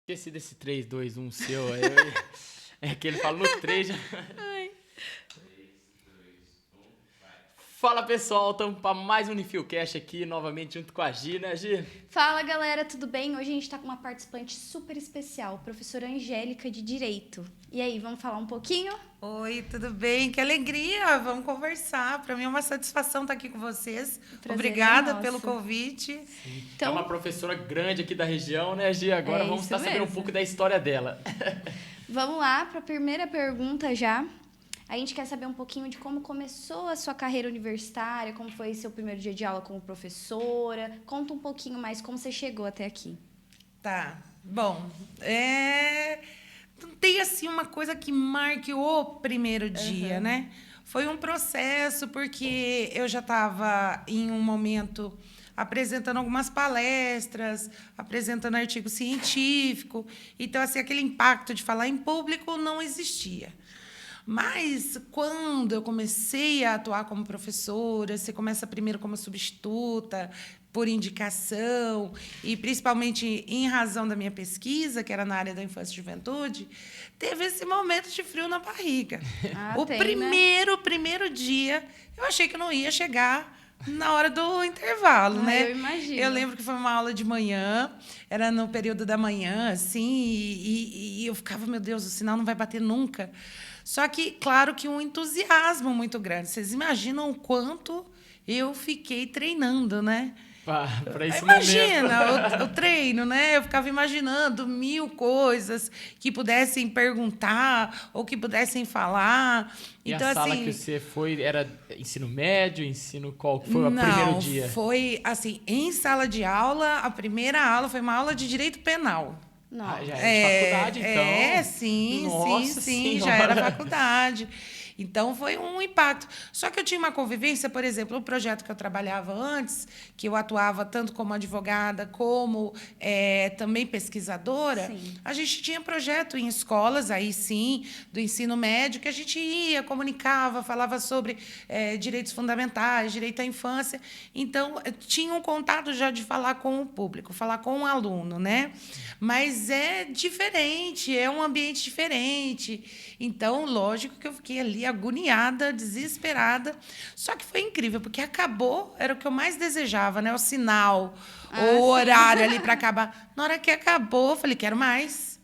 Esqueci desse 3, 2, 1 seu. É que ele fala no 3 já. Fala pessoal, estamos para mais um Unifiocast aqui, novamente junto com a Gi, né, Gi? Fala galera, tudo bem? Hoje a gente tá com uma participante super especial, professora Angélica de Direito. E aí, vamos falar um pouquinho? Oi, tudo bem? Que alegria! Vamos conversar. Para mim é uma satisfação estar aqui com vocês. Obrigada pelo convite. Então, é uma professora grande aqui da região, né, Gi? Agora vamos estar sabendo um pouco da história dela. Vamos lá para a primeira pergunta já. A gente quer saber um pouquinho de como começou a sua carreira universitária, como foi seu primeiro dia de aula como professora. Conta um pouquinho mais como você chegou até aqui. Tá. Bom, não tem assim uma coisa que marque o primeiro dia, né? Foi um processo, porque eu já estava em um momento apresentando algumas palestras, apresentando artigo científico. Então, assim, aquele impacto de falar em público não existia. Mas, quando eu comecei a atuar como professora, você começa primeiro como substituta, por indicação, e principalmente em razão da minha pesquisa, que era na área da infância e juventude, teve esse momento de frio na barriga. Primeiro dia, eu achei que não ia chegar na hora do intervalo, né? Eu imagino. Eu lembro que foi uma aula de manhã, era no período da manhã, assim, e eu ficava, meu Deus, o sinal não vai bater nunca. Só que, claro, que um entusiasmo muito grande. Vocês imaginam o quanto eu fiquei treinando, né? Para esse Imagina o treino, né? Eu ficava imaginando 1000 coisas que pudessem perguntar ou que pudessem falar. E então, a sala assim, que você foi era ensino médio, ensino qual foi o primeiro dia? Foi assim, em sala de aula, a primeira aula foi uma aula de direito penal. Já era de faculdade, então? Sim, já era faculdade. Então, foi um impacto. Só que eu tinha uma convivência, por exemplo, o projeto que eu trabalhava antes, que eu atuava tanto como advogada, como também pesquisadora, a gente tinha projeto em escolas, aí sim, do ensino médio, que a gente ia, comunicava, falava sobre direitos fundamentais, direito à infância. Então, tinha um contato já de falar com o público, falar com o aluno, né? Mas é diferente, é um ambiente diferente. Então, lógico que eu fiquei ali agoniada, desesperada. Só que foi incrível, porque acabou, era o que eu mais desejava, né? O sinal, o horário ali para acabar. Na hora que acabou, eu falei, quero mais.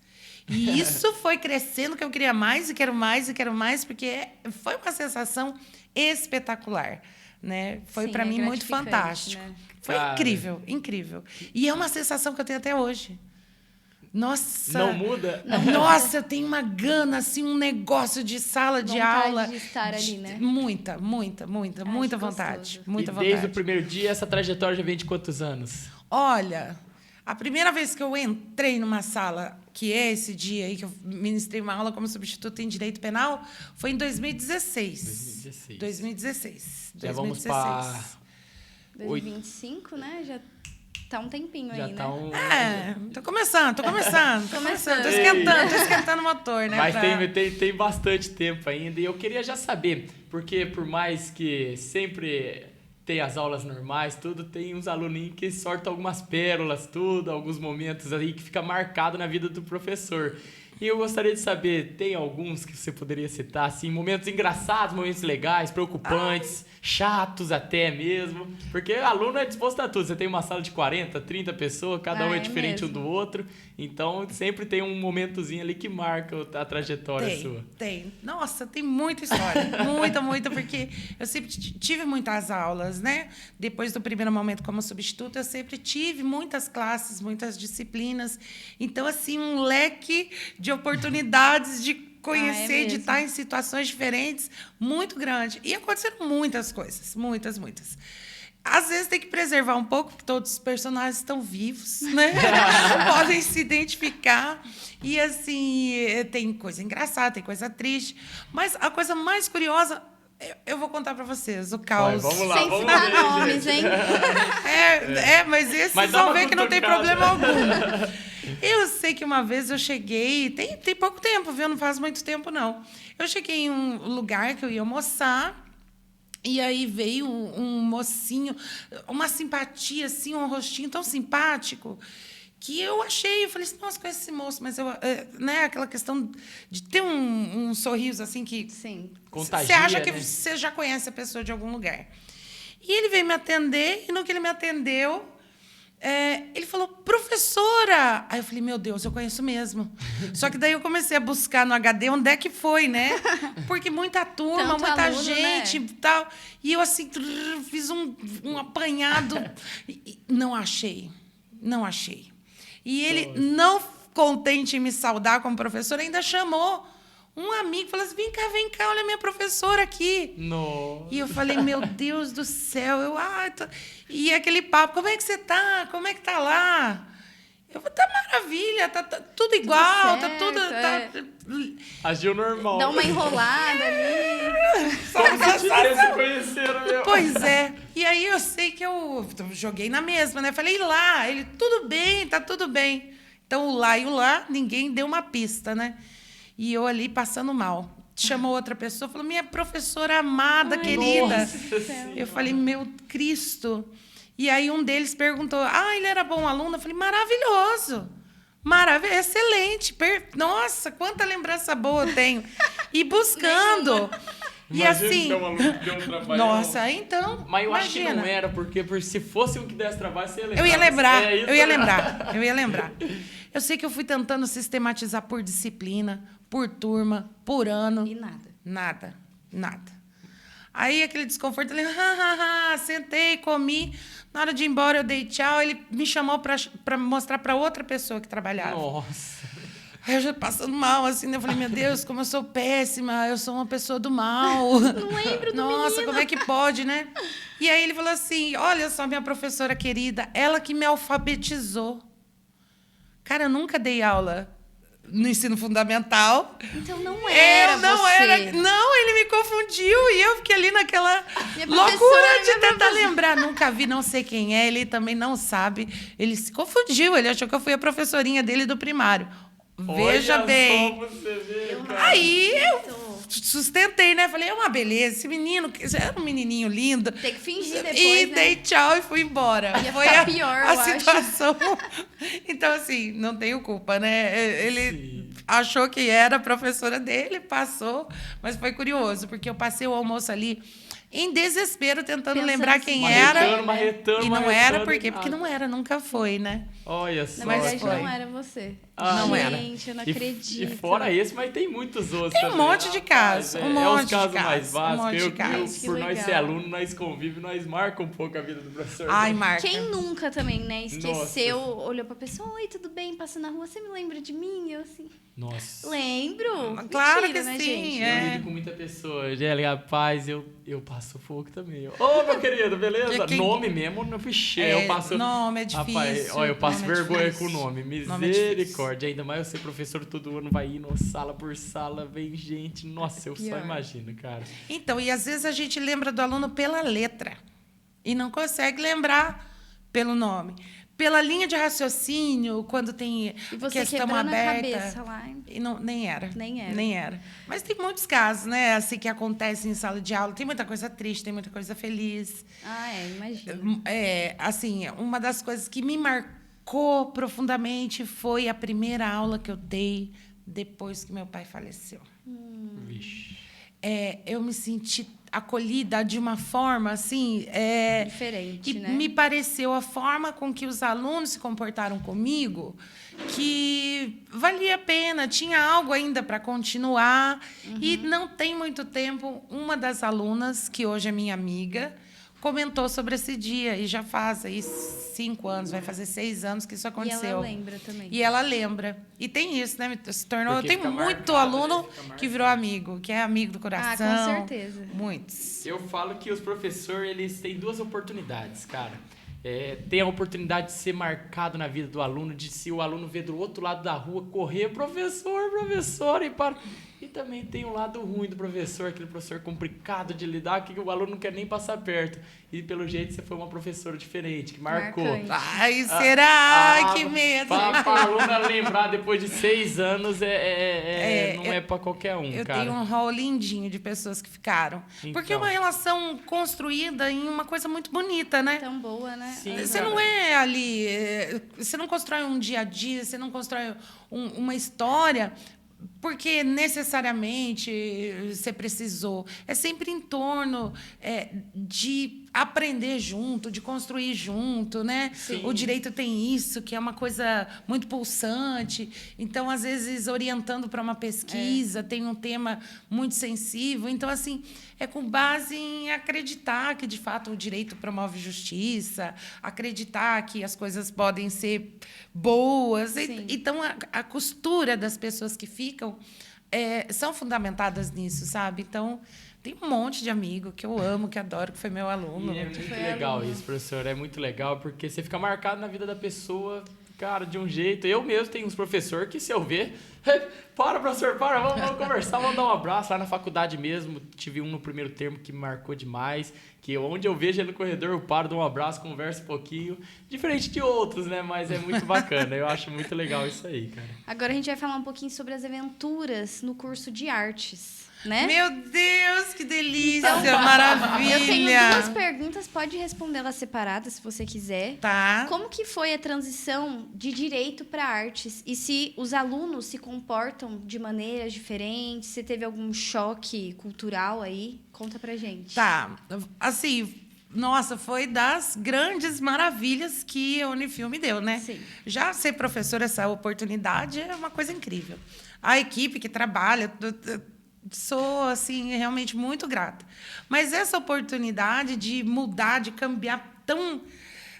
E isso foi crescendo, que eu queria mais, e quero mais, e quero mais, porque foi uma sensação espetacular. Né? Foi, para mim, muito fantástico. Né? Foi incrível, incrível. E é uma sensação que eu tenho até hoje. Nossa! Não muda? Nossa, eu tenho uma gana, assim, um negócio de sala de aula. De estar ali, né? Muita vontade. Muita vontade. Desde o primeiro dia, essa trajetória já vem de quantos anos? Olha, a primeira vez que eu entrei numa sala, que é esse dia aí que eu ministrei uma aula como substituta em direito penal, foi em 2016. 2016. Já vamos para 2025, né? Já tá um tempinho já aí, tá né? Tô começando. Tô esquentando o motor, né? Mas tem bastante tempo ainda. E eu queria já saber, porque por mais que sempre tem as aulas normais, tudo, tem uns aluninhos que sortam algumas pérolas, tudo, alguns momentos aí que fica marcado na vida do professor. E eu gostaria de saber, tem alguns que você poderia citar, assim, momentos engraçados, momentos legais, preocupantes, chatos até mesmo, porque aluno é disposto a tudo. Você tem uma sala de 40, 30 pessoas, cada um é diferente um do outro, então sempre tem um momentozinho ali que marca a trajetória sua. Tem. Nossa, tem muita história, muita, porque eu sempre tive muitas aulas, né? Depois do primeiro momento como substituta, eu sempre tive muitas classes, muitas disciplinas, então, assim, um leque de oportunidades de conhecer, de estar em situações diferentes, muito grande. E aconteceram muitas coisas, muitas. Às vezes tem que preservar um pouco, porque todos os personagens estão vivos, né? Podem se identificar. E, assim, tem coisa engraçada, tem coisa triste. Mas a coisa mais curiosa, eu vou contar para vocês, o caos. Vamos lá, sem citar nomes, hein? Mas esses vão ver que não tem problema algum. Eu sei que uma vez eu cheguei, tem pouco tempo, viu? Não faz muito tempo, não. Eu cheguei em um lugar que eu ia almoçar, e aí veio um mocinho, uma simpatia, assim, um rostinho tão simpático, que eu achei, eu falei assim, nossa, conheço esse moço, mas né, aquela questão de ter um sorriso assim que Sim. Contagia, você acha que né? você já conhece a pessoa de algum lugar. E ele veio me atender, e no que ele me atendeu, ele falou, professora! Aí eu falei, meu Deus, eu conheço mesmo. Só que daí eu comecei a buscar no HD onde é que foi, né? Porque muita turma, Tanto muita aluno, gente e tal. E eu, assim, fiz um apanhado. E não achei. Não achei. E ele, não contente em me saudar como professora, ainda chamou um amigo, falou assim, vem cá, olha a minha professora aqui. Nossa. E eu falei, meu Deus do céu, E aquele papo, como é que você tá? Como é que tá lá? Eu falei, tá maravilha, tá tudo igual, certo, tá tudo... Agiu normal. Dá uma enrolada ali. Como se tivesse conhecido, meu. Pois é. E aí eu sei que eu joguei na mesma, né? Falei, e lá? Ele, tudo bem, tá tudo bem. Então, o lá e o lá, ninguém deu uma pista, né? E eu ali passando mal. Chamou outra pessoa, falou, minha professora amada, querida. Nossa. Eu falei, meu Cristo. E aí um deles perguntou, ele era bom aluno? Eu falei, maravilhoso. Maravilhoso, excelente. Nossa, quanta lembrança boa eu tenho. E buscando. E Imagina assim... que é um aluno que deu um trabalho. Nossa, então, Mas eu acho que imagina. não era, porque se fosse um que desse trabalho, você ia lembrar. Eu ia lembrar, É isso, eu ia né? lembrar, eu ia lembrar. Eu sei que eu fui tentando sistematizar por disciplina, por turma, por ano. E nada. Nada. Aí aquele desconforto, ele, sentei, comi. Na hora de ir embora, eu dei tchau. Ele me chamou para mostrar para outra pessoa que trabalhava. Nossa. Aí eu já passando mal, assim, né? Eu falei, meu Deus, como eu sou péssima, eu sou uma pessoa do mal. Não lembro do Nossa, menino. como é que pode, né? E aí ele falou assim, olha só, minha professora querida, ela que me alfabetizou. Cara, eu nunca dei aula no ensino fundamental. Então não era você. Não, ele me confundiu e eu fiquei ali naquela Minha loucura professora, de minha tentar professora. lembrar. Nunca vi, não sei quem é, ele também não sabe. Ele se confundiu, ele achou que eu fui a professorinha dele do primário. Veja Olha bem. Só você ver, cara. Aí eu sustentei, né? Falei, é uma beleza, esse menino, era um menininho lindo. Tem que fingir depois, E né? dei tchau e fui embora. Ia Foi ficar pior, a eu acho. situação. Então, assim, não tenho culpa, né? Ele Sim. achou que era a professora dele, passou, mas foi curioso, porque eu passei o almoço ali em desespero, tentando Pensando lembrar assim, quem Marretando, era. marretando, E não marretando, era, por quê? e Porque nada. não era, nunca foi, né? Olha só. Na verdade, foi. não era você. Não era. Gente, eu não E acredito. fora esse, mas tem muitos outros Tem um também. monte de casos, Rapaz, um é monte os de casos casos, mais um básicos. monte de Eu, casos. Que por nós legal. ser aluno, nós convivemos, nós marca um pouco a vida do professor. Ai, Marca. Quem nunca também, né? Esqueceu, olhou pra pessoa, oi, tudo bem? Passa na rua, você me lembra de mim? Eu assim, Nossa. lembro. Claro Mentira, que né, sim, gente? é. Eu lido com muita pessoa. Angélica, rapaz, eu passo fogo também. Ô, meu querido, beleza? Quem- Nome mesmo, não fichei. Eu passo. Nome é difícil. Rapaz, ó, eu passo nome é vergonha difícil. com o nome. Nome é difícil. Misericórdia. Ainda mais eu ser professor todo ano, vai indo sala por sala, vem gente. Nossa, eu só Pior. imagino, cara. Então, e às vezes a gente lembra do aluno pela letra e não consegue lembrar pelo nome. Pela linha de raciocínio, quando tem E você questão quebrando a aberta. cabeça lá. E não, nem era. Nem era. Mas tem muitos casos, né? Assim, que acontecem em sala de aula. Tem muita coisa triste, tem muita coisa feliz. Imagina. Assim, uma das coisas que me marcou profundamente foi a primeira aula que eu dei depois que meu pai faleceu. Vixe. Eu me senti acolhida de uma forma assim Diferente, que né? me pareceu a forma com que os alunos se comportaram comigo que valia a pena, tinha algo ainda para continuar. E não tem muito tempo, uma das alunas, que hoje é minha amiga, comentou sobre esse dia, e já faz aí 5 anos, vai fazer 6 anos que isso aconteceu. E ela lembra também. E ela lembra. E tem isso, né? Se tornou. Porque Tem fica muito marcado, aluno né? Fica marcado. que virou amigo, que é amigo do coração. Com certeza. Muitos. Eu falo que os professores, eles têm 2 oportunidades, cara. Tem a oportunidade de ser marcado na vida do aluno, de se o aluno ver do outro lado da rua, correr, professor, e para... E também tem um lado ruim do professor, aquele professor complicado de lidar, que o aluno não quer nem passar perto. E pelo jeito você foi uma professora diferente, que marcou. Marcante. Ai, será? Que medo. Para a aluna lembrar depois de 6 anos, não é para qualquer um, eu cara. tenho um rol lindinho de pessoas que ficaram. Então. Porque é uma relação construída em uma coisa muito bonita, né? Tão boa, né? Sim, Você cara. não é ali... Você não constrói um dia a dia, você não constrói uma história porque necessariamente você precisou. É sempre em torno de aprender junto, de construir junto, né? Sim. O direito tem isso, que é uma coisa muito pulsante. Então, às vezes, orientando para uma pesquisa, tem um tema muito sensível. Então, assim, é com base em acreditar que, de fato, o direito promove justiça, acreditar que as coisas podem ser boas. Sim. Então, a costura das pessoas que ficam são fundamentadas nisso, sabe? Então, tem um monte de amigo que eu amo, que adoro, que foi meu aluno. E é muito legal aluno. isso, professor. É muito legal, porque você fica marcado na vida da pessoa, cara, de um jeito. Eu mesmo tenho uns professores que, se eu ver... Para, professor, para, vamos conversar, vamos dar um abraço. Lá na faculdade mesmo, tive um no primeiro termo que me marcou demais, que onde eu vejo ele no corredor, eu paro, dou um abraço, converso um pouquinho. Diferente de outros, né? Mas é muito bacana. Eu acho muito legal isso aí, cara. Agora a gente vai falar um pouquinho sobre as aventuras no curso de artes, né? Meu Deus, que delícia, Então, maravilha! Eu tenho 2 perguntas, pode responder elas separadas, se você quiser. Tá. Como que foi a transição de direito para artes? E se os alunos se comportam de maneiras diferentes? Se teve algum choque cultural aí? Conta pra gente. Tá. Assim, nossa, foi das grandes maravilhas que a Unifil me deu, né? Sim. Já ser professora, essa oportunidade é uma coisa incrível. A equipe que trabalha... Sou, assim, realmente muito grata. Mas essa oportunidade de mudar, de cambiar tão...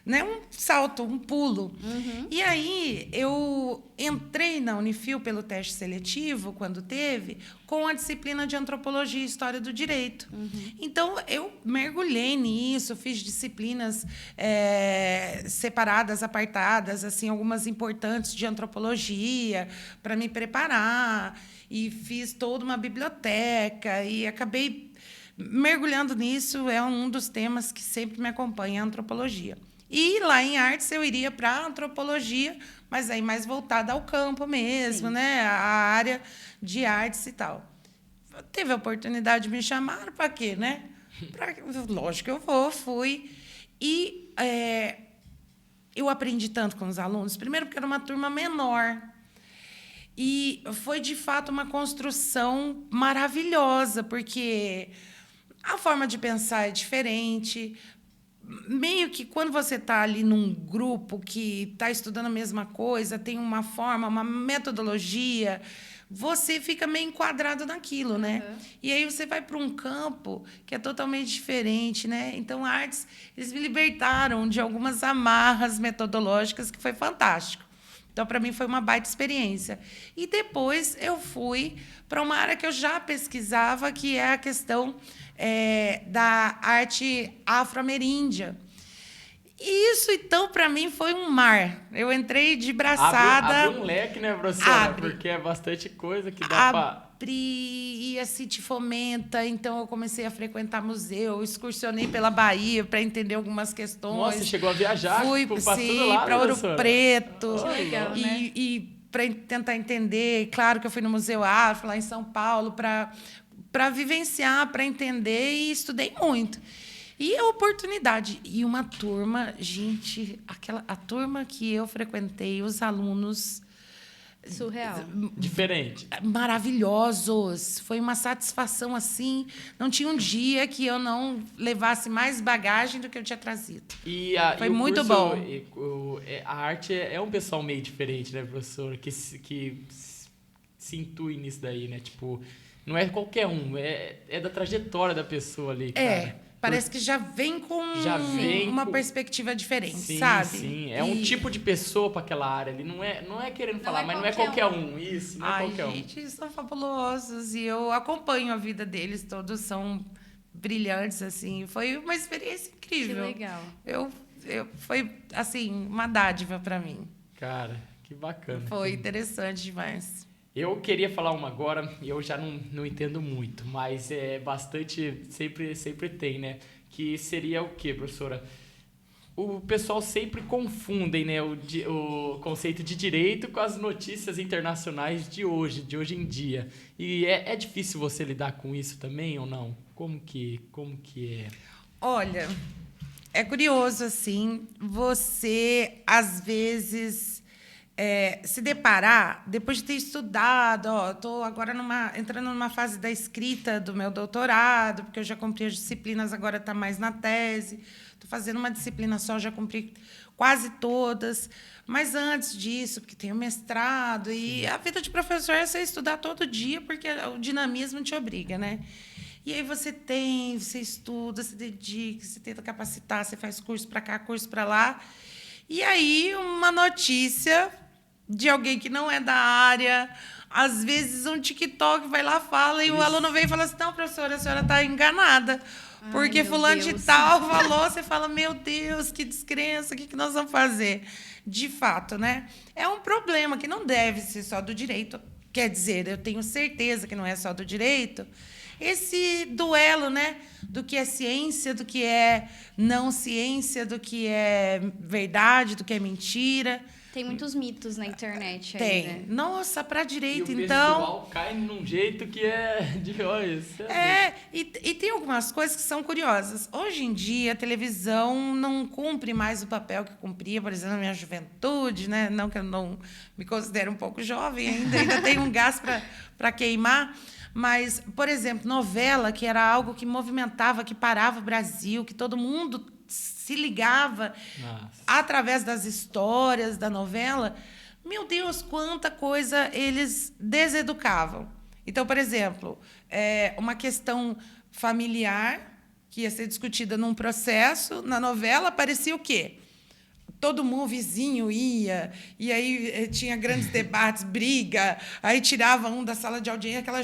Né, um salto, um pulo. Uhum. E aí, eu entrei na Unifil pelo teste seletivo, quando teve, com a disciplina de Antropologia e História do Direito. Uhum. Então, eu mergulhei nisso, fiz disciplinas separadas, apartadas, assim, algumas importantes de Antropologia, para me preparar. E fiz toda uma biblioteca e acabei mergulhando nisso. É um dos temas que sempre me acompanha, a antropologia. E lá em artes eu iria para a antropologia, mas aí mais voltada ao campo mesmo, Sim. né? A área de artes e tal. Teve a oportunidade de me chamar, para quê, né? Lógico que eu fui. E eu aprendi tanto com os alunos. Primeiro porque era uma turma menor. E foi, de fato, uma construção maravilhosa, porque a forma de pensar é diferente. Meio que quando você está ali num grupo que está estudando a mesma coisa, tem uma forma, uma metodologia, você fica meio enquadrado naquilo, né? Uhum. E aí você vai para um campo que é totalmente diferente, né? Então, artes, eles me libertaram de algumas amarras metodológicas, que foi fantástico. Então, para mim, foi uma baita experiência. E depois eu fui para uma área que eu já pesquisava, que é a questão da arte afro-ameríndia. E isso, então, para mim, foi um mar. Eu entrei de braçada. Abre um leque, né, professora? Abre. Porque é bastante coisa que dá para... E assim te fomenta. Então, eu comecei a frequentar museu, excursionei pela Bahia para entender algumas questões. Nossa, você chegou a viajar Fui, pra sim, tudo lá, para Ouro professora? Preto. Que legal, né? E para tentar entender. Claro que eu fui no Museu Afro, lá em São Paulo, para vivenciar, para entender, e estudei muito. E a oportunidade. E uma turma, gente, a turma que eu frequentei, os alunos... Surreal. Diferente. Maravilhosos. Foi uma satisfação, assim. Não tinha um dia que eu não levasse mais bagagem do que eu tinha trazido. Foi muito bom. A arte é um pessoal meio diferente, né, professora? Que se intui nisso daí, né? Tipo, não é qualquer um. É da trajetória da pessoa ali, cara. Parece que já vem com uma perspectiva diferente, sim, sabe? Sim, é um tipo de pessoa para aquela área ali. Não é querendo falar, mas não é qualquer um. Isso, não é qualquer um. Gente, eles são fabulosos. E eu acompanho a vida deles. Todos são brilhantes, assim. Foi uma experiência incrível. Que legal. Foi, assim, uma dádiva para mim. Cara, que bacana. Foi interessante demais. Eu queria falar uma agora, e eu já não entendo muito, mas é bastante, sempre tem, né? Que seria o quê, professora? O pessoal sempre confundem, né, o conceito de direito com as notícias internacionais de hoje em dia. E é difícil você lidar com isso também ou não? Como que é? Olha, é curioso, assim, você, às vezes, se deparar, depois de ter estudado, estou agora entrando numa fase da escrita do meu doutorado, porque eu já cumpri as disciplinas, agora está mais na tese. Estou fazendo uma disciplina só, já cumpri quase todas. Mas antes disso, porque tem o mestrado, e a vida de professor é você estudar todo dia, porque o dinamismo te obriga, né? E aí você estuda, se dedica, você tenta capacitar, você faz curso para cá, curso para lá. E aí uma notícia de alguém que não é da área, às vezes um TikTok vai lá, fala, e o aluno vem e fala assim, não, professora, a senhora está enganada. Porque fulano de tal falou, você fala, meu Deus, que descrença, o que nós vamos fazer? De fato, né? É um problema que não deve ser só do direito. Quer dizer, eu tenho certeza que não é só do direito. Esse duelo, né, do que é ciência, do que é não ciência, do que é verdade, do que é mentira. Tem muitos mitos na internet aí, Tem. né? Nossa, para direito, e o então... O pessoal cai num jeito que é de olha. E tem algumas coisas que são curiosas. Hoje em dia, a televisão não cumpre mais o papel que cumpria, por exemplo, na minha juventude, né? Não que eu não me considero um pouco jovem ainda tenho um gás para queimar. Mas, por exemplo, novela, que era algo que movimentava, que parava o Brasil, que todo mundo se ligava através das histórias da novela. Meu Deus, quanta coisa eles deseducavam. Então, por exemplo, uma questão familiar que ia ser discutida num processo, na novela, parecia o quê? Todo mundo, vizinho, ia, e aí tinha grandes debates, briga, aí tirava um da sala de audiência, aquela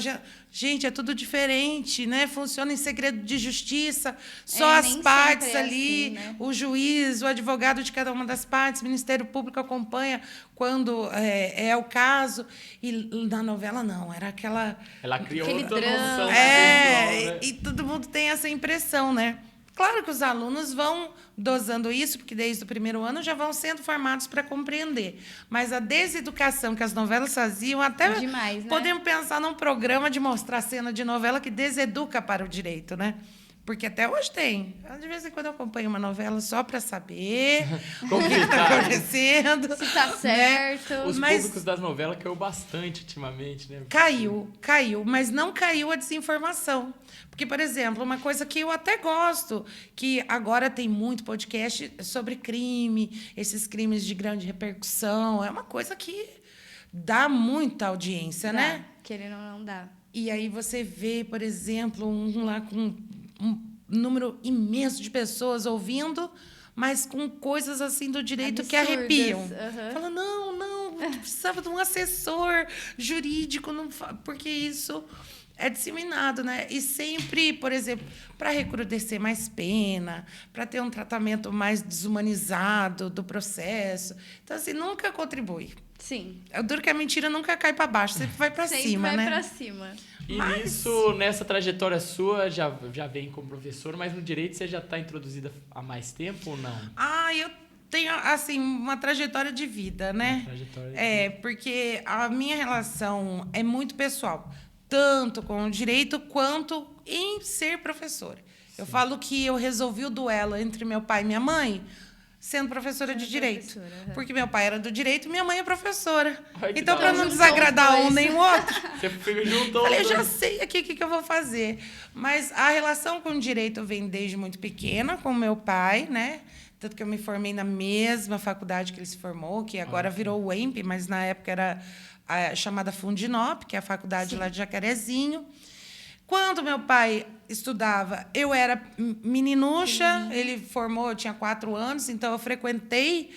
gente, é tudo diferente, né? Funciona em segredo de justiça, só as partes ali, assim, né? O juiz, o advogado de cada uma das partes, o Ministério Público acompanha quando é o caso. E na novela, não, era aquela... Ela criou outra noção. E todo mundo tem essa impressão, né? Claro que os alunos vão dosando isso, porque desde o primeiro ano já vão sendo formados para compreender. Mas a deseducação que as novelas faziam, até demais, né? Podemos pensar num programa de mostrar cena de novela que deseduca para o direito, né? Porque até hoje tem. De vez em quando eu acompanho uma novela só para saber o que está acontecendo. Se está certo. Os públicos das novelas caiu bastante ultimamente, né? Caiu, mas não caiu a desinformação. Porque, por exemplo, uma coisa que eu até gosto, que agora tem muito podcast sobre crime, esses crimes de grande repercussão, é uma coisa que dá muita audiência, né? Querendo ou não dá. E aí você vê, por exemplo, um lá com um número imenso de pessoas ouvindo, mas com coisas assim do direito absurdas, que arrepiam. Uhum. Fala, não, precisava de um assessor jurídico, porque isso é disseminado, né? E sempre, por exemplo, para recrudescer mais pena, para ter um tratamento mais desumanizado do processo. Então, assim, nunca contribui. Sim. É duro que a mentira nunca cai para baixo, sempre vai para cima, né? Sempre vai para cima. E nessa trajetória sua, já vem como professora, mas no direito você já está introduzida há mais tempo ou não? Eu tenho, assim, uma trajetória de vida, né? Porque a minha relação é muito pessoal, tanto com o direito quanto em ser professora. Sim. Eu falo que eu resolvi o duelo entre meu pai e minha mãe sendo professora de direito. Porque meu pai era do direito e minha mãe é professora. Então, para não desagradar um nem o outro, você juntou. Falei, eu já sei aqui o que eu vou fazer. Mas a relação com o direito vem desde muito pequena, com meu pai, né? Tanto que eu me formei na mesma faculdade que ele se formou, que agora virou o EMP, mas na época era a chamada Fundinop, que é a faculdade lá de Jacarezinho. Quando meu pai estudava, eu era meninucha, ele formou, eu tinha 4 anos, então eu frequentei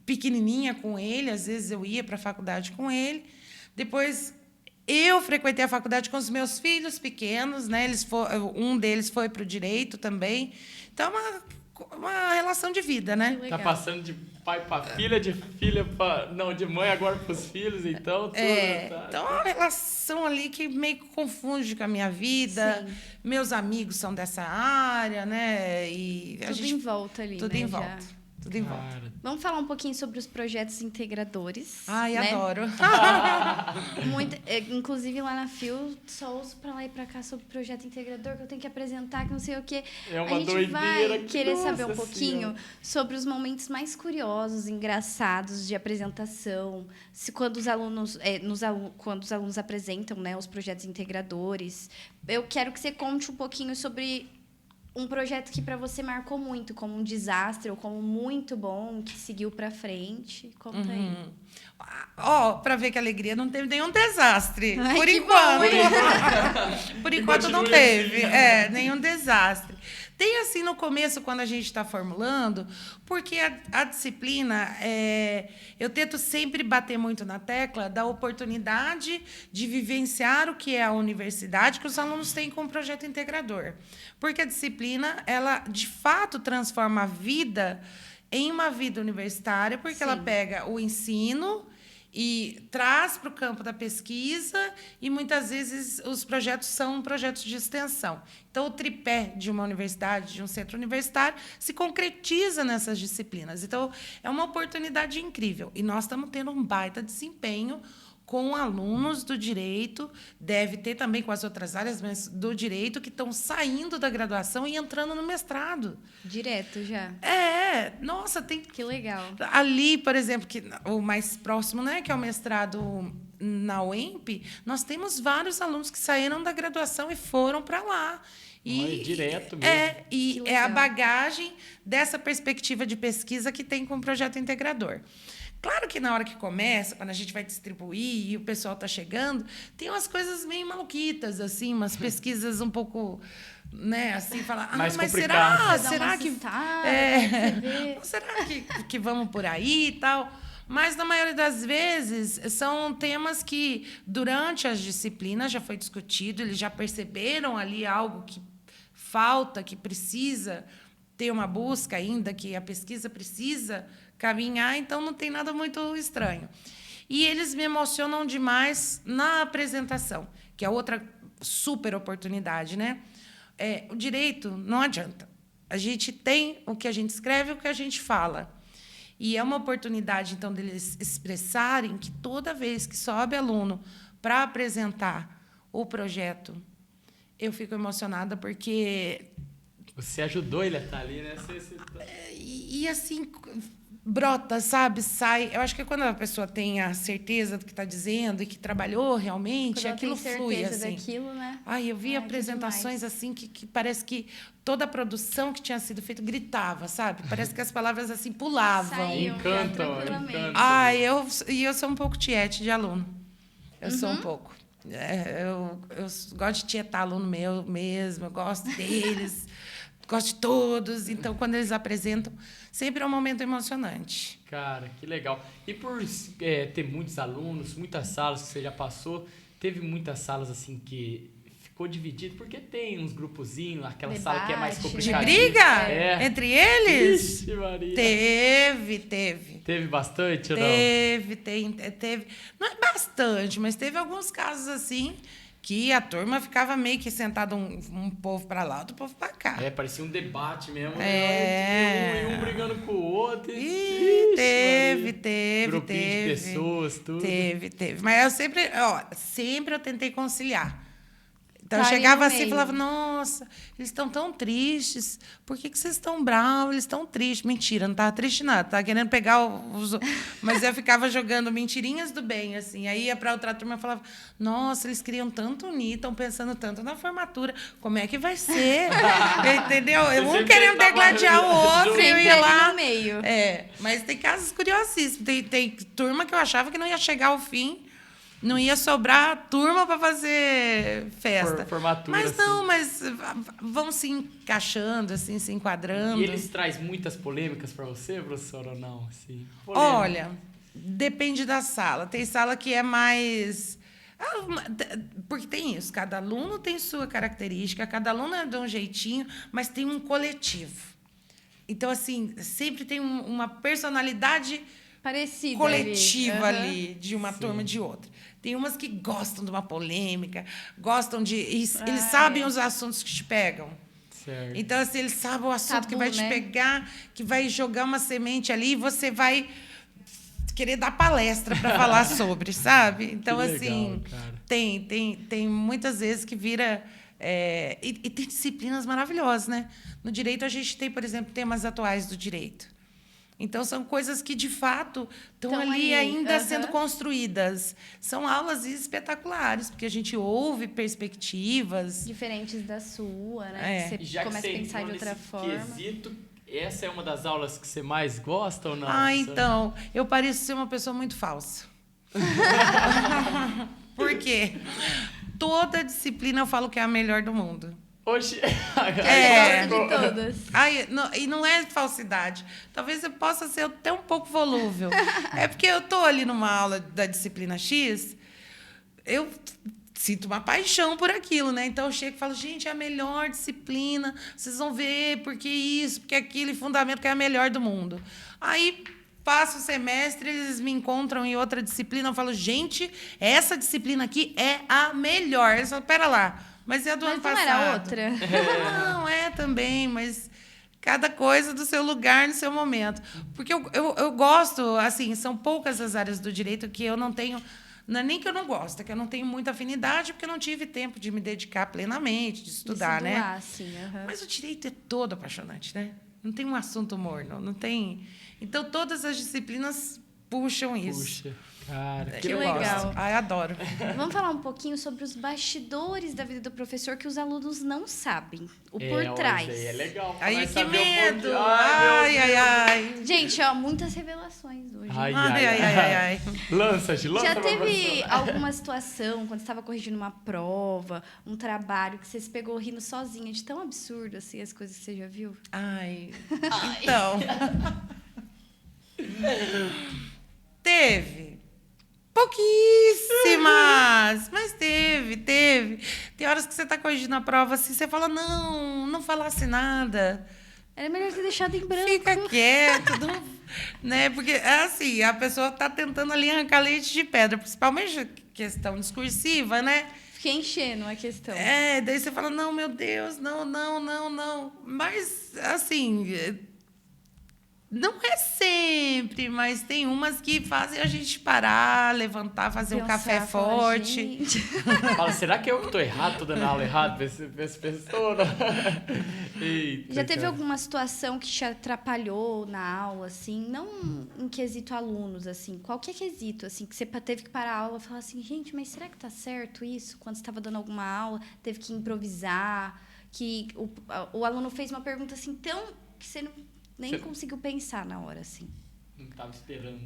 pequenininha com ele, às vezes eu ia para a faculdade com ele. Depois, eu frequentei a faculdade com os meus filhos pequenos, né? Um deles foi para o direito também. Então, uma relação de vida, né? Tá passando pai para filha, de filha para... Não, de mãe agora para os filhos, então... Tudo, tá. Então, é uma relação ali que meio que confunde com a minha vida. Sim. Meus amigos são dessa área, né? E Tudo em volta ali, tudo né? em volta. Tudo em volta. Cara, Vamos falar um pouquinho sobre os projetos integradores. Ai, né? adoro. Inclusive, lá na FIO, só ouço pra lá e pra cá sobre projeto integrador, que eu tenho que apresentar, que não sei o quê. é uma A gente doideira. vai que, querer saber um nossa pouquinho Senhora. sobre os momentos mais curiosos, engraçados de apresentação, quando os alunos, quando os alunos apresentam, né, os projetos integradores. Eu quero que você conte um pouquinho sobre um projeto que para você marcou muito, como um desastre ou como muito bom, que seguiu para frente. Conta aí. Ó, para ver que alegria, não teve nenhum desastre. Ai, por que enquanto. bom, hein? Por enquanto não continue teve. assim. Nenhum desastre. Tem assim no começo, quando a gente está formulando, porque a disciplina, eu tento sempre bater muito na tecla da oportunidade de vivenciar o que é a universidade que os alunos têm com o projeto integrador. Porque a disciplina, ela de fato transforma a vida em uma vida universitária, porque Sim. ela pega o ensino e traz para o campo da pesquisa, e muitas vezes os projetos são projetos de extensão. Então, o tripé de uma universidade, de um centro universitário, se concretiza nessas disciplinas. Então, é uma oportunidade incrível. E nós estamos tendo um baita desempenho com alunos do direito, deve ter também com as outras áreas, mas do direito, que estão saindo da graduação e entrando no mestrado. Direto já. Nossa, tem... Que legal. Ali, por exemplo, que o mais próximo, né, que é o mestrado na UEMP, nós temos vários alunos que saíram da graduação e foram para lá. Olha, direto mesmo. E Que é a legal. bagagem dessa perspectiva de pesquisa que tem com o projeto integrador. Claro que na hora que começa, quando a gente vai distribuir e o pessoal está chegando, tem umas coisas meio maluquitas, assim, umas pesquisas um pouco, né, assim, falar, Mais mas complicadas. será que será que vamos por aí e tal? Mas, na maioria das vezes, são temas que, durante as disciplinas, já foi discutido, eles já perceberam ali algo que falta, que precisa ter uma busca ainda, que a pesquisa precisa caminhar, então não tem nada muito estranho. E eles me emocionam demais na apresentação, que é outra super oportunidade, né? O direito não adianta. A gente tem o que a gente escreve e o que a gente fala. E é uma oportunidade, então, deles expressarem que toda vez que sobe aluno para apresentar o projeto, eu fico emocionada, porque... Você ajudou ele a estar ali, né? E assim, brota, sabe? Sai. Eu acho que quando a pessoa tem a certeza do que está dizendo e que trabalhou realmente, Quando aquilo tem certeza flui, assim. daquilo, né? Eu vi que apresentações demais. assim que parece que toda a produção que tinha sido feita gritava, sabe? Parece que as palavras assim pulavam. Saíam. Encantam, tranquilamente. encantam. Eu sou um pouco tiete de aluno. Eu sou Uhum. um pouco. Eu gosto de tietar aluno meu mesmo, eu gosto deles, gosto de todos. Então, quando eles apresentam, sempre é um momento emocionante. Cara, que legal. E por ter muitos alunos, muitas salas que você já passou, teve muitas salas assim que ficou dividido, porque tem uns grupozinhos, aquela sala que é mais Debate. De complicada. briga entre eles? Ixi, Maria. Teve. Teve bastante ou não? Teve. Não é bastante, mas teve alguns casos assim que a turma ficava meio que sentada um povo para lá, outro povo para cá. Parecia um debate mesmo. É. Um brigando com o outro. Ih, Ixi, teve. Grupinho de pessoas, tudo. Teve. Mas eu sempre eu tentei conciliar. Então, eu Tá ali chegava no assim e meio. falava, nossa, eles estão tão tristes. Por que vocês estão bravos? Eles estão tristes. Mentira, não estava triste nada. Estava querendo pegar os... Mas eu ficava jogando mentirinhas do bem, assim. Aí ia para outra turma e falava, nossa, eles queriam tanto unir, estão pensando tanto na formatura. Como é que vai ser? Entendeu? Um sempre querendo tava degladiar o outro, Sempre eu ia ali lá. no meio. Mas tem casos curiosíssimos. Tem turma que eu achava que não ia chegar ao fim. Não ia sobrar turma para fazer festa. Formatura, mas assim. não, mas vão se encaixando, assim, se enquadrando. E eles trazem muitas polêmicas para você, professor, ou não? Assim, Olha, depende da sala. Tem sala que é mais... Porque tem isso, cada aluno tem sua característica, cada aluno é de um jeitinho, mas tem um coletivo. Então, assim, sempre tem uma personalidade parecida coletiva ali, ali de uma turma e de outra. Tem umas que gostam de uma polêmica, gostam de... Eles sabem os assuntos que te pegam. Certo. Então, assim, eles sabem o assunto que vai te né? pegar, que vai jogar uma semente ali e você vai querer dar palestra para falar sobre, sabe? Então, Que legal, assim, cara. tem muitas vezes que vira... e tem disciplinas maravilhosas, né? No direito, a gente tem, por exemplo, temas atuais do direito. Então, são coisas que, de fato, estão ali ainda sendo construídas. São aulas espetaculares, porque a gente ouve perspectivas. Diferentes da sua, né? Que você começa a pensar de outra forma. Quesito, essa é uma das aulas que você mais gosta ou não? Então, eu pareço ser uma pessoa muito falsa. Por quê? Toda disciplina eu falo que é a melhor do mundo. Hoje... Gosto de todas. E não é falsidade. Talvez eu possa ser até um pouco volúvel. É porque eu estou ali numa aula da disciplina X, eu sinto uma paixão por aquilo, né? Então eu chego e falo, gente, é a melhor disciplina, vocês vão ver porque isso, porque aquilo, e fundamento que é a melhor do mundo. Aí passa o semestre, eles me encontram em outra disciplina, eu falo, gente, essa disciplina aqui é a melhor. Eles falam, pera lá, mas é a do ano passado. Não era outra? Não, é também, mas cada coisa do seu lugar, no seu momento. Porque eu gosto, assim, são poucas as áreas do direito que eu não tenho... Não é nem que eu não gosto, é que eu não tenho muita afinidade, porque eu não tive tempo de me dedicar plenamente, de estudar, né? Sim, Mas o direito é todo apaixonante, né? Não tem um assunto morno, não tem... Então, todas as disciplinas puxam isso. Puxa, cara, que legal. Ai, adoro. Vamos falar um pouquinho sobre os bastidores da vida do professor que os alunos não sabem. O por trás. Aí é legal. Aí, que medo. Ai. Gente, ó, muitas revelações hoje. Ai. Lança. Já teve alguma situação, quando você estava corrigindo uma prova, um trabalho, que você se pegou rindo sozinha, de tão absurdo, assim, as coisas que você já viu? Então... Teve. Pouquíssimas. Mas teve. Tem horas que você está corrigindo a prova assim, você fala, não falasse nada. Era melhor ter deixado em branco. Fica quieto, não, né? Porque, assim, a pessoa está tentando ali arrancar leite de pedra, principalmente questão discursiva, né? Fiquei enchendo a questão. Daí você fala, não, meu Deus, não. Mas, assim... Não é sempre, mas tem umas que fazem a gente parar, levantar, fazer um café forte. Fala, será que eu que estou errado? Estou dando aula errado para essa pessoa? Eita, já teve alguma situação que te atrapalhou na aula, assim? Não em quesito alunos, assim. Qualquer quesito, assim, que você teve que parar a aula e falar assim, gente, mas será que tá certo isso? Quando você estava dando alguma aula, teve que improvisar, que o aluno fez uma pergunta assim tão... que você nem conseguiu pensar na hora, assim. Não estava esperando.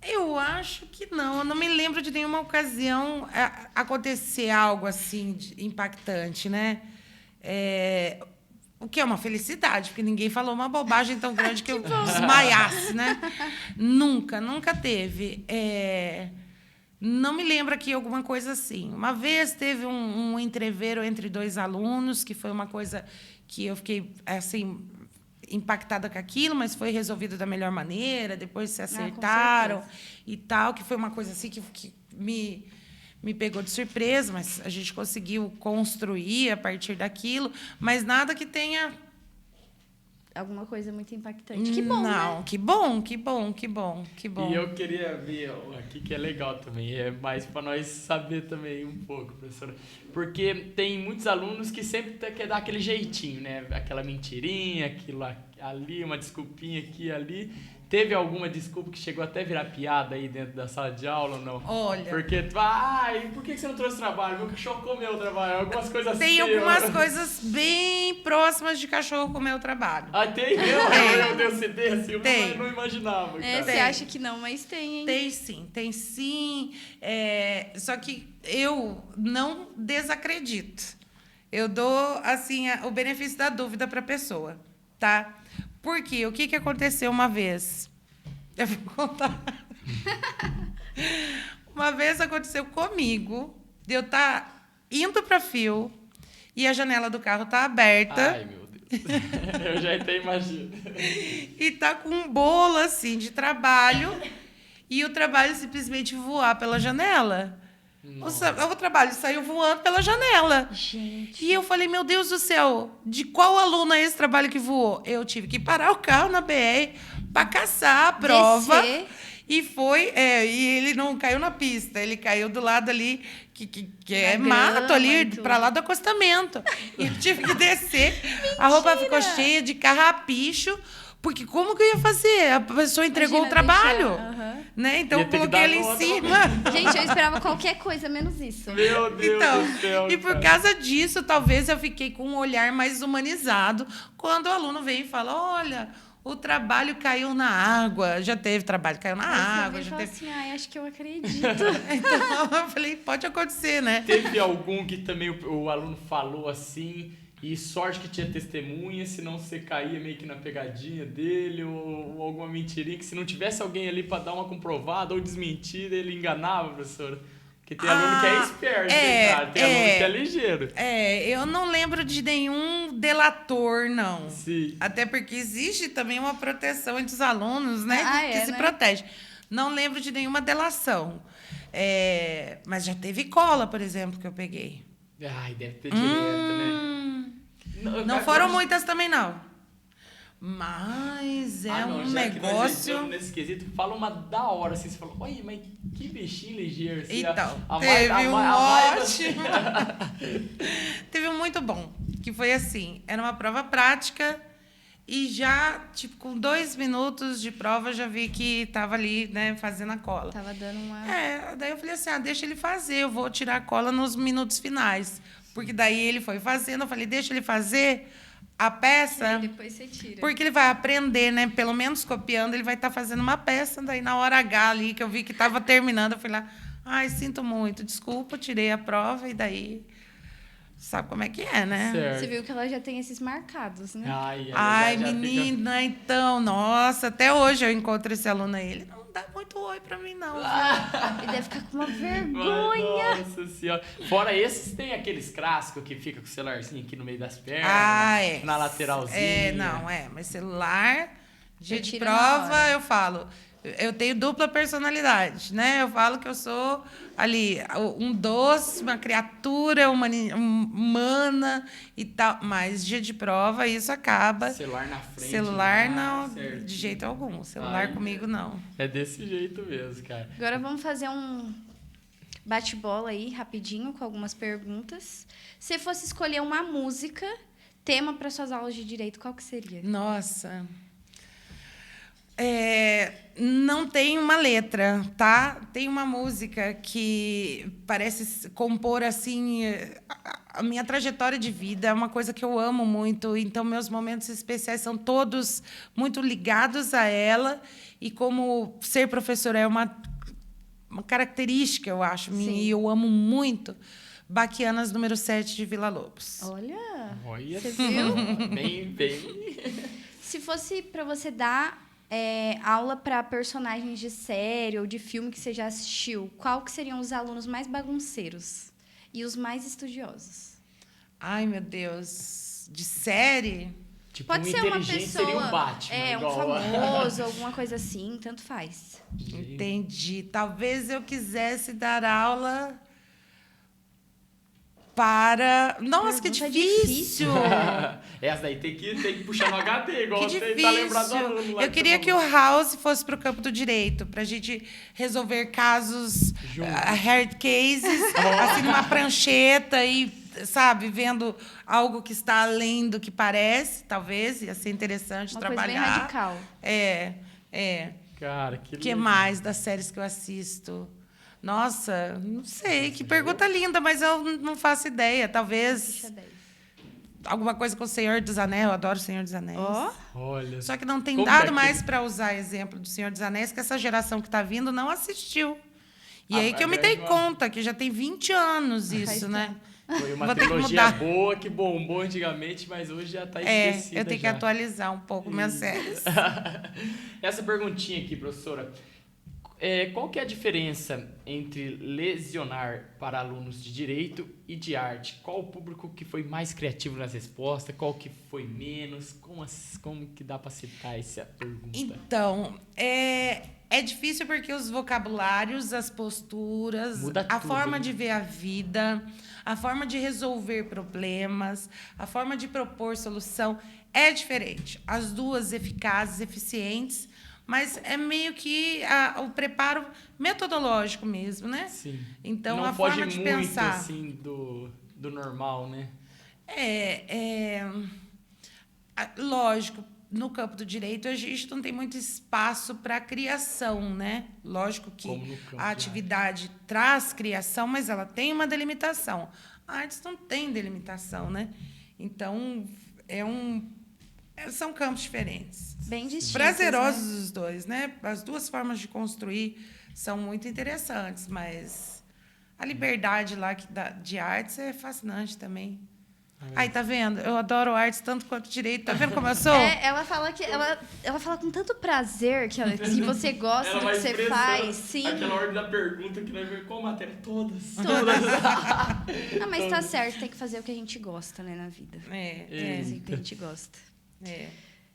Eu acho que não. Eu não me lembro de nenhuma ocasião acontecer algo assim impactante, né? O que é uma felicidade, porque ninguém falou uma bobagem tão grande que eu desmaiasse, né? Nunca teve. Não me lembro aqui alguma coisa assim. Uma vez teve um entrevero entre dois alunos, que foi uma coisa que eu fiquei, assim... impactada com aquilo, mas foi resolvido da melhor maneira, depois se acertaram e tal, que foi uma coisa assim que me pegou de surpresa, mas a gente conseguiu construir a partir daquilo, mas nada que tenha... Alguma coisa muito impactante. Que bom, não, né? Que bom. E eu queria ver aqui que é legal também, é mais para nós saber também um pouco, professora. Porque tem muitos alunos que sempre quer dar aquele jeitinho, né? Aquela mentirinha, aquilo ali, uma desculpinha aqui e ali. Teve alguma desculpa que chegou até a virar piada aí dentro da sala de aula ou não? Olha... Porque, por que você não trouxe trabalho? Meu cachorro comeu o trabalho. Algumas coisas assim. Tem algumas coisas bem próximas de cachorro comer o trabalho. Tem mesmo? Eu dei CD assim, eu não imaginava. Você acha que não, mas tem, hein? Tem sim. Só que eu não desacredito. Eu dou, assim, o benefício da dúvida para a pessoa, tá? Porque o que aconteceu uma vez? Eu vou contar. Uma vez aconteceu comigo, de eu estar indo para fio e a janela do carro tá aberta. Ai, meu Deus. Eu já até imagino. e tá com um bolo, assim, de trabalho, e o trabalho simplesmente voar pela janela. O trabalho saiu voando pela janela. Gente. E eu falei, meu Deus do céu, de qual aluno é esse trabalho que voou? Eu tive que parar o carro na BR para caçar a prova. Descer. E foi, e ele não caiu na pista, ele caiu do lado ali, que é Na mato grama ali, e tudo. para lá do acostamento. E eu tive que descer. A roupa ficou cheia de carrapicho, porque como que eu ia fazer? A pessoa entregou Imagina o trabalho. deixar, aham. Né? Então Ia eu ter que coloquei dar ele em nota. cima. Gente, eu esperava qualquer coisa menos isso. Meu Deus Então, do céu. e por cara. causa disso, talvez eu fiquei com um olhar mais humanizado quando o aluno vem e fala: olha, o trabalho caiu na água. Já teve trabalho, caiu na Aí você água. vê e Já fala teve... assim, ai, acho que eu acredito. Então, eu falei, pode acontecer, né? Teve algum que também o aluno falou assim, e sorte que tinha testemunha, senão você caía meio que na pegadinha dele, ou alguma mentirinha, que se não tivesse alguém ali pra dar uma comprovada ou desmentida, ele enganava, professora? Porque tem aluno que é esperto, cara, tem aluno que é ligeiro. Eu não lembro de nenhum delator, não. Sim. Até porque existe também uma proteção entre os alunos, né? que se né? protege. Não lembro de nenhuma delação. Mas já teve cola, por exemplo, que eu peguei. Ai, deve ter direto, né? Não foram muitas também, não. Mas é não, um já que nós negócio... entramos nesse quesito, fala uma da hora, assim, você fala, olha, mas que bichinho ligeiro. Assim, Então, a teve um mais- ótimo. Teve um muito bom, que foi assim, era uma prova prática e já, tipo, com 2 minutos de prova, já vi que estava ali, né, fazendo a cola. Tava dando uma... Daí eu falei assim, deixa ele fazer, eu vou tirar a cola nos minutos finais. Porque daí ele foi fazendo, eu falei, deixa ele fazer a peça... E depois você tira. Porque ele vai aprender, né? Pelo menos copiando, ele vai estar fazendo uma peça. Daí, na hora H ali, que eu vi que estava terminando, eu fui lá, ai, sinto muito, desculpa, tirei a prova, e daí... Sabe como é que é, né? Certo. Você viu que ela já tem esses marcados, né? Ai, já fica- menina, então, nossa, até hoje eu encontro esse aluno aí. Ele não dá muito oi pra mim, não. Ele deve ficar com uma vergonha. Nossa senhora. Fora esses, tem aqueles clássicos que fica com o celularzinho aqui no meio das pernas, na lateralzinha. Mas celular, dia Você de tira na hora. prova, eu falo. Eu tenho dupla personalidade, né? Eu falo que eu sou ali um doce, uma criatura humana e tal. Mas dia de prova, isso acaba. Celular na frente. Celular não, certo. de jeito algum. Celular Ai, comigo não. É desse jeito mesmo, cara. Agora vamos fazer um bate-bola aí, rapidinho, com algumas perguntas. Se fosse escolher uma música, tema para suas aulas de direito, qual que seria? Nossa. Não tem uma letra, tá? Tem uma música que parece compor assim a minha trajetória de vida, é uma coisa que eu amo muito, então meus momentos especiais são todos muito ligados a ela, e como ser professora é uma característica, eu acho, minha, Sim. e eu amo muito. Baquianas, número 7, de Vila Lobos. Olha, Olha você só, viu? bem. Se fosse para você dar aula para personagens de série ou de filme que você já assistiu, qual que seriam os alunos mais bagunceiros e os mais estudiosos? Ai, meu Deus. De série? Tipo, Pode um ser uma inteligente pessoa, seria um Batman. um igual famoso, alguma coisa assim, tanto faz. Entendi. Talvez eu quisesse dar aula para... Nossa, que Pergunta difícil! Essa daí tem que puxar no HD, igual Que você tá lembrado do difícil. aluno lá Eu queria que o House fosse para o campo do direito, para a gente resolver casos, Juntos. hard cases, assim, numa prancheta e, sabe, vendo algo que está além do que parece, talvez, ia ser interessante Uma trabalhar. coisa bem radical. Cara, que O que legal. mais das séries que eu assisto? Nossa, não sei. Que pergunta linda, mas eu não faço ideia. Talvez Puxa 10. alguma coisa com o Senhor dos Anéis. Eu adoro o Senhor dos Anéis. Ó, Olha. Só que não tem Como dado é que- mais para usar exemplo do Senhor dos Anéis, que essa geração que está vindo não assistiu. E aí que é eu me dei verdade. conta que já tem 20 anos Faz isso, né? Foi uma Vou ter que trilogia mudar. boa que bombou antigamente, mas hoje já tá esquecida. Eu tenho que já. atualizar um pouco minhas séries. Essa perguntinha aqui, professora. Qual que é a diferença entre lecionar para alunos de direito e de arte? Qual o público que foi mais criativo nas respostas? Qual que foi menos? Como que dá para citar essa pergunta? Então, é difícil porque os vocabulários, as posturas, Muda a tudo, forma hein? de ver a vida, a forma de resolver problemas, a forma de propor solução é diferente. As duas eficazes, eficientes, mas é meio que o preparo metodológico mesmo, né? Sim. Então, não a foge forma de muito, pensar. assim, do normal, né? Lógico, no campo do direito, a gente não tem muito espaço para criação, né? Lógico que Como no campo de a atividade traz criação, mas ela tem uma delimitação. A artes não tem delimitação, né? Então, são campos diferentes. Bem distintos, Prazerosos né? os dois, né? As duas formas de construir são muito interessantes, mas a liberdade lá de artes é fascinante também. Aí, tá vendo? Eu adoro artes tanto quanto direito. Tá vendo como eu sou? Ela fala que ela fala com tanto prazer que você gosta do que você faz, sim. Aquela ordem da pergunta que nós vemos qual matéria? Todas. Ah, mas tá certo, tem que fazer o que a gente gosta, né, na vida. Fazer o que a gente gosta.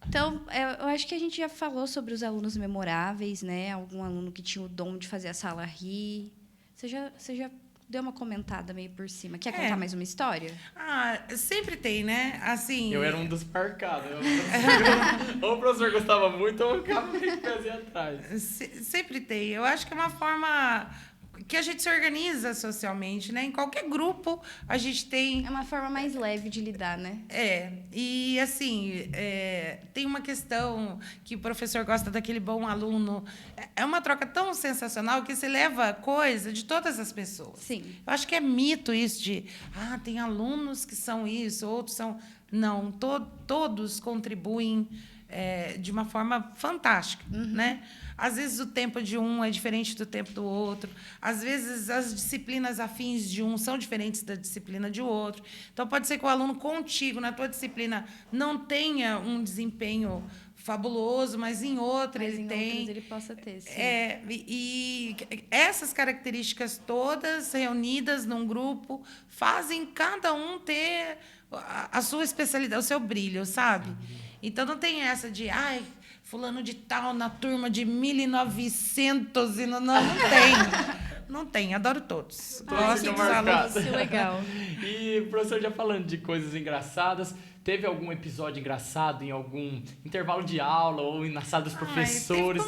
Então, eu acho que a gente já falou sobre os alunos memoráveis, né? Algum aluno que tinha o dom de fazer a sala rir. Você já deu uma comentada meio por cima. Quer contar mais uma história? Sempre tem, né? Assim. Eu era um dos parcados. Ou o professor gostava muito, ou eu ficava meio pezinho atrás. Sempre tem. Eu acho que é uma forma que a gente se organiza socialmente, né? Em qualquer grupo, a gente tem... É uma forma mais leve de lidar, né? E assim, tem uma questão que o professor gosta daquele bom aluno. É uma troca tão sensacional que se leva coisa de todas as pessoas. Sim. Eu acho que é mito isso de, tem alunos que são isso, outros são... Não, todos contribuem de uma forma fantástica, né? Às vezes o tempo de um é diferente do tempo do outro. Às vezes as disciplinas afins de um são diferentes da disciplina de outro. Então, pode ser que o aluno contigo, na tua disciplina, não tenha um desempenho fabuloso, mas em outra ele tem. Outras ele possa ter, sim. E essas características todas reunidas num grupo fazem cada um ter a sua especialidade, o seu brilho, sabe? Então, não tem essa de... fulano de tal na turma de 1900 e não tem. Não tem, adoro todos. Gosto dos alunos. Isso, legal. E, professor, já falando de coisas engraçadas, teve algum episódio engraçado em algum intervalo de aula ou na sala dos professores?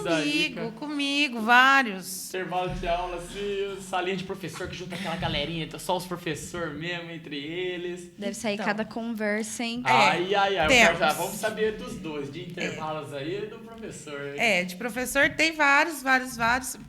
Comigo, vários. Intervalo de aula, assim, salinha de professor que junta aquela galerinha, então só os professores mesmo, entre eles. Deve sair cada conversa, hein? Vamos saber dos dois, de intervalos aí e do professor. De professor tem vários,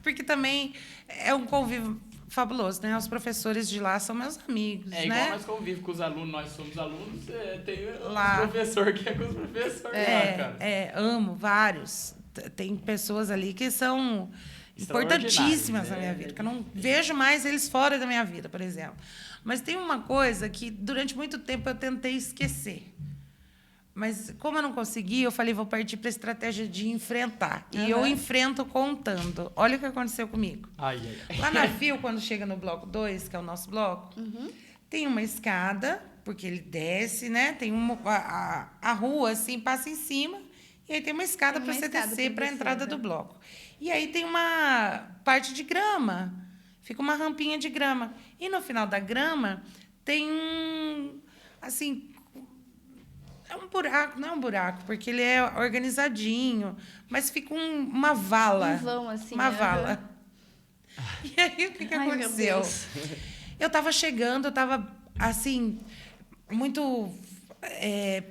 porque também é um convívio fabuloso, né? Os professores de lá são meus amigos, né? Igual nós convivemos com os alunos, nós somos alunos, tem o professor que é com os professores lá, cara. Amo vários. Tem pessoas ali que são importantíssimas na minha vida, que eu não vejo mais eles fora da minha vida, por exemplo. Mas tem uma coisa que, durante muito tempo, eu tentei esquecer. Mas, como eu não consegui, eu falei, vou partir para a estratégia de enfrentar. E eu enfrento contando. Olha o que aconteceu comigo. Lá na FIO, quando chega no bloco 2, que é o nosso bloco, tem uma escada, porque ele desce, né? Tem a rua, assim, passa em cima. E aí tem uma escada para você descer para a entrada do bloco. E aí tem uma parte de grama. Fica uma rampinha de grama. E no final da grama tem assim... É um buraco, não é um buraco, porque ele é organizadinho, mas fica uma vala. Um vão, assim. Uma vala. E aí, o que aconteceu? Eu estava chegando, eu estava, assim, muito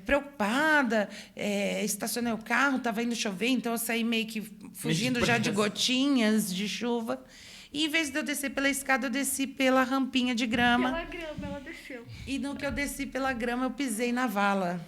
preocupada. Estacionei o carro, estava indo chover, então eu saí meio que fugindo já de gotinhas de chuva. E, em vez de eu descer pela escada, eu desci pela rampinha de grama. Pela grama, ela desceu. E no que eu desci pela grama, eu pisei na vala.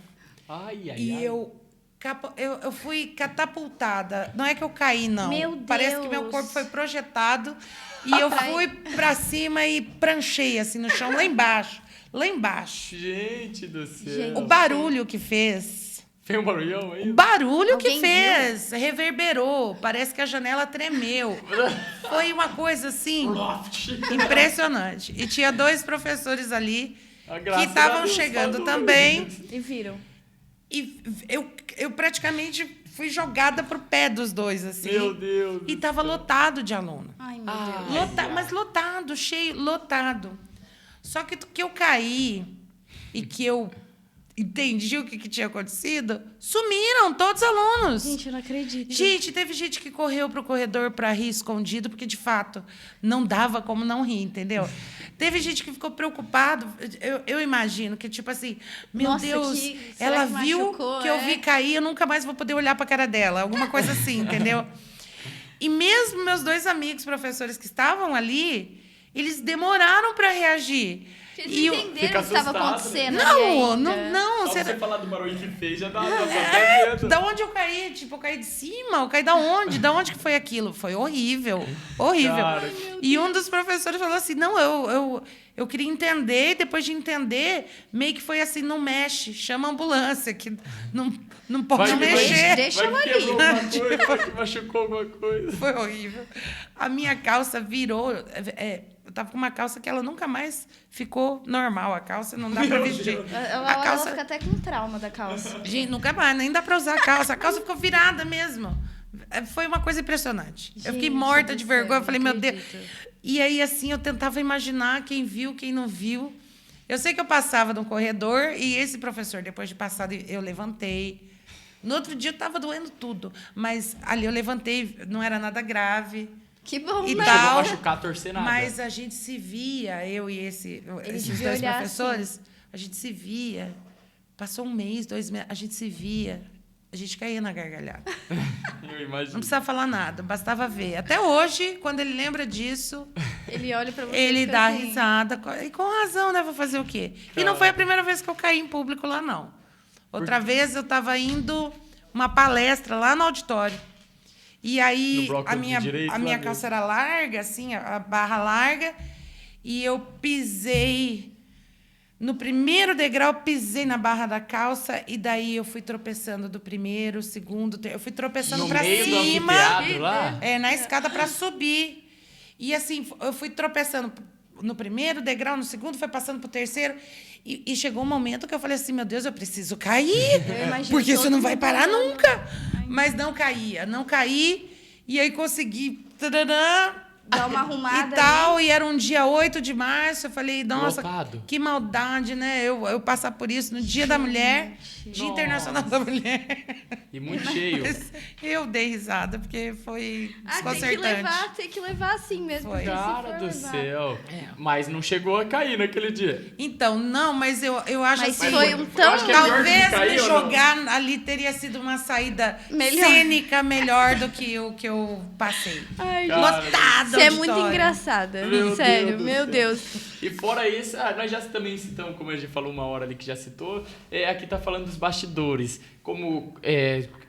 Eu fui catapultada. Não é que eu caí, não. Meu Deus. Parece que meu corpo foi projetado e eu fui para cima e pranchei assim no chão, lá embaixo. Gente do céu. O barulho que fez Fez um barulhão aí? O barulho que Alguém fez, reverberou, parece que a janela tremeu. Foi uma coisa assim, impressionante. E tinha 2 professores ali que estavam chegando também. E viram. E eu praticamente fui jogada pro pé dos 2, assim. Meu Deus. E tava lotado de aluno. Ai, meu Deus. Mas lotado, cheio, lotado. Só que eu caí e que eu entendi o que tinha acontecido, sumiram todos os alunos. Gente, eu não acredito. Gente, teve gente que correu pro corredor para rir escondido, porque, de fato, não dava como não rir, entendeu? Teve gente que ficou preocupado. Eu imagino que, tipo assim, meu Nossa, Deus, será ela que viu machucou, que eu vi cair, eu nunca mais vou poder olhar para a cara dela. Alguma coisa assim, entendeu? E mesmo meus 2 amigos professores que estavam ali, eles demoraram para reagir. Eles E entenderam o que estava acontecendo. Não. Só Você... você falar do barulho que fez, já dá uma Da onde eu caí? Tipo, eu caí de cima? Eu caí da onde? Da onde que foi aquilo? Foi horrível. Horrível. Cara. E um dos professores falou assim, não, eu queria entender, e depois de entender, meio que foi assim, não mexe, chama a ambulância, que não pode mexer. Deixa ela ali. Quebrou alguma coisa, vai que machucou alguma coisa. Foi horrível. A minha calça virou... eu tava com uma calça que ela nunca mais ficou normal. A calça não dá para vestir. Ela fica até com trauma da calça. Gente, nunca mais, nem dá para usar a calça. A calça ficou virada mesmo. Foi uma coisa impressionante. Eu fiquei morta de vergonha. Eu falei, meu Deus. E aí, assim, eu tentava imaginar quem viu, quem não viu. Eu sei que eu passava no corredor e esse professor, depois de passar, eu levantei. No outro dia, eu estava doendo tudo. Mas ali eu levantei, não era nada grave. Que bom, E né? Não chegou a tal, machucar, torcer nada. mas a gente se via, eu e esses deviam 2 olhar professores, a gente se via. Passou 1 mês, 2 meses, a gente se via. A gente caía na gargalhada. Eu imagino. Não precisava falar nada, bastava ver. Até hoje, quando ele lembra disso, Ele olha pra você ele e fica dá assim, risada. E com razão, né? Vou fazer o quê? E não foi a primeira vez que eu caí em público lá, não. Outra vez eu estava indo uma palestra lá no auditório. E aí a minha calça era larga, assim, a barra larga, e eu pisei no primeiro degrau, pisei na barra da calça, e daí eu fui tropeçando do primeiro, segundo, eu fui tropeçando para cima, lá? na escada para subir. E assim, eu fui tropeçando no primeiro degrau, no segundo, foi passando pro terceiro. E chegou um momento que eu falei assim, meu Deus, eu preciso cair, porque isso não vai parar nunca. Mas não caía, não caí. E aí consegui dar uma arrumada e tal. Ali. E era um dia 8 de março. Eu falei, nossa, lotado. Que maldade, né? Eu passar por isso no Dia da Mulher, Dia Internacional da Mulher. E muito cheio. Mas eu dei risada, porque foi desconcertante. Tem que levar assim mesmo. Cara do céu. Mas não chegou a cair naquele dia. Então, não, mas eu acho mas assim... foi um tão... Talvez me jogar ali teria sido uma saída cênica melhor do que o que eu passei. Ai, lotado. Você é muito engraçada. Sério, meu Deus. E fora isso, nós já também citamos, como a gente falou uma hora ali que já citou, aqui tá falando dos bastidores. Como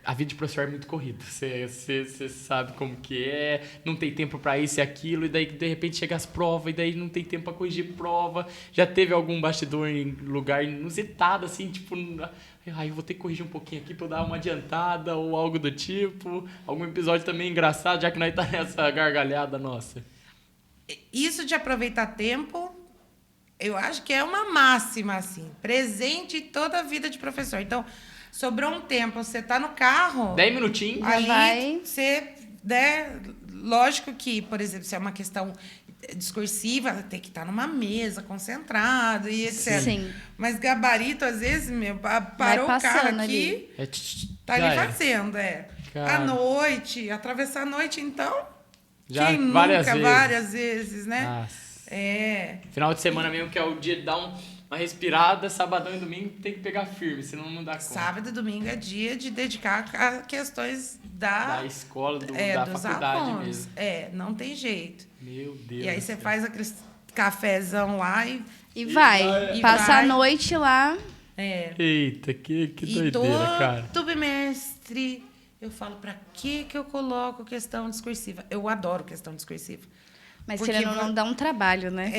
a vida de professor é muito corrida. Você sabe como que é, não tem tempo para isso e aquilo, e daí de repente chega as provas, e daí não tem tempo para corrigir prova. Já teve algum bastidor em lugar inusitado, assim, tipo... eu vou ter que corrigir um pouquinho aqui pra eu dar uma adiantada ou algo do tipo. Algum episódio também engraçado, já que nós tá nessa gargalhada nossa. Isso de aproveitar tempo, eu acho que é uma máxima, assim. Presente em toda a vida de professor. Então, sobrou um tempo, você tá no carro... 10 minutinhos. Ali, você... Né, lógico que, por exemplo, se é uma questão discursiva, tem que estar numa mesa, concentrado e etc. Sim. Mas gabarito, às vezes, parou o carro aqui, tá ali fazendo, À noite, atravessar a noite, então, já quem nunca, várias vezes, né? Nossa. Final de semana mesmo, que é o dia de dar uma respirada, sabadão e domingo tem que pegar firme, senão não dá conta. Sábado e domingo é dia de dedicar a questões da escola, da faculdade alunos. mesmo. Não tem jeito. Meu Deus. E aí você faz aquele cafezão lá e vai. Passa a noite lá. Eita, que doideira, cara. Todo bimestre eu falo, pra que eu coloco questão discursiva? Eu adoro questão discursiva. Mas querendo não dá um trabalho, né?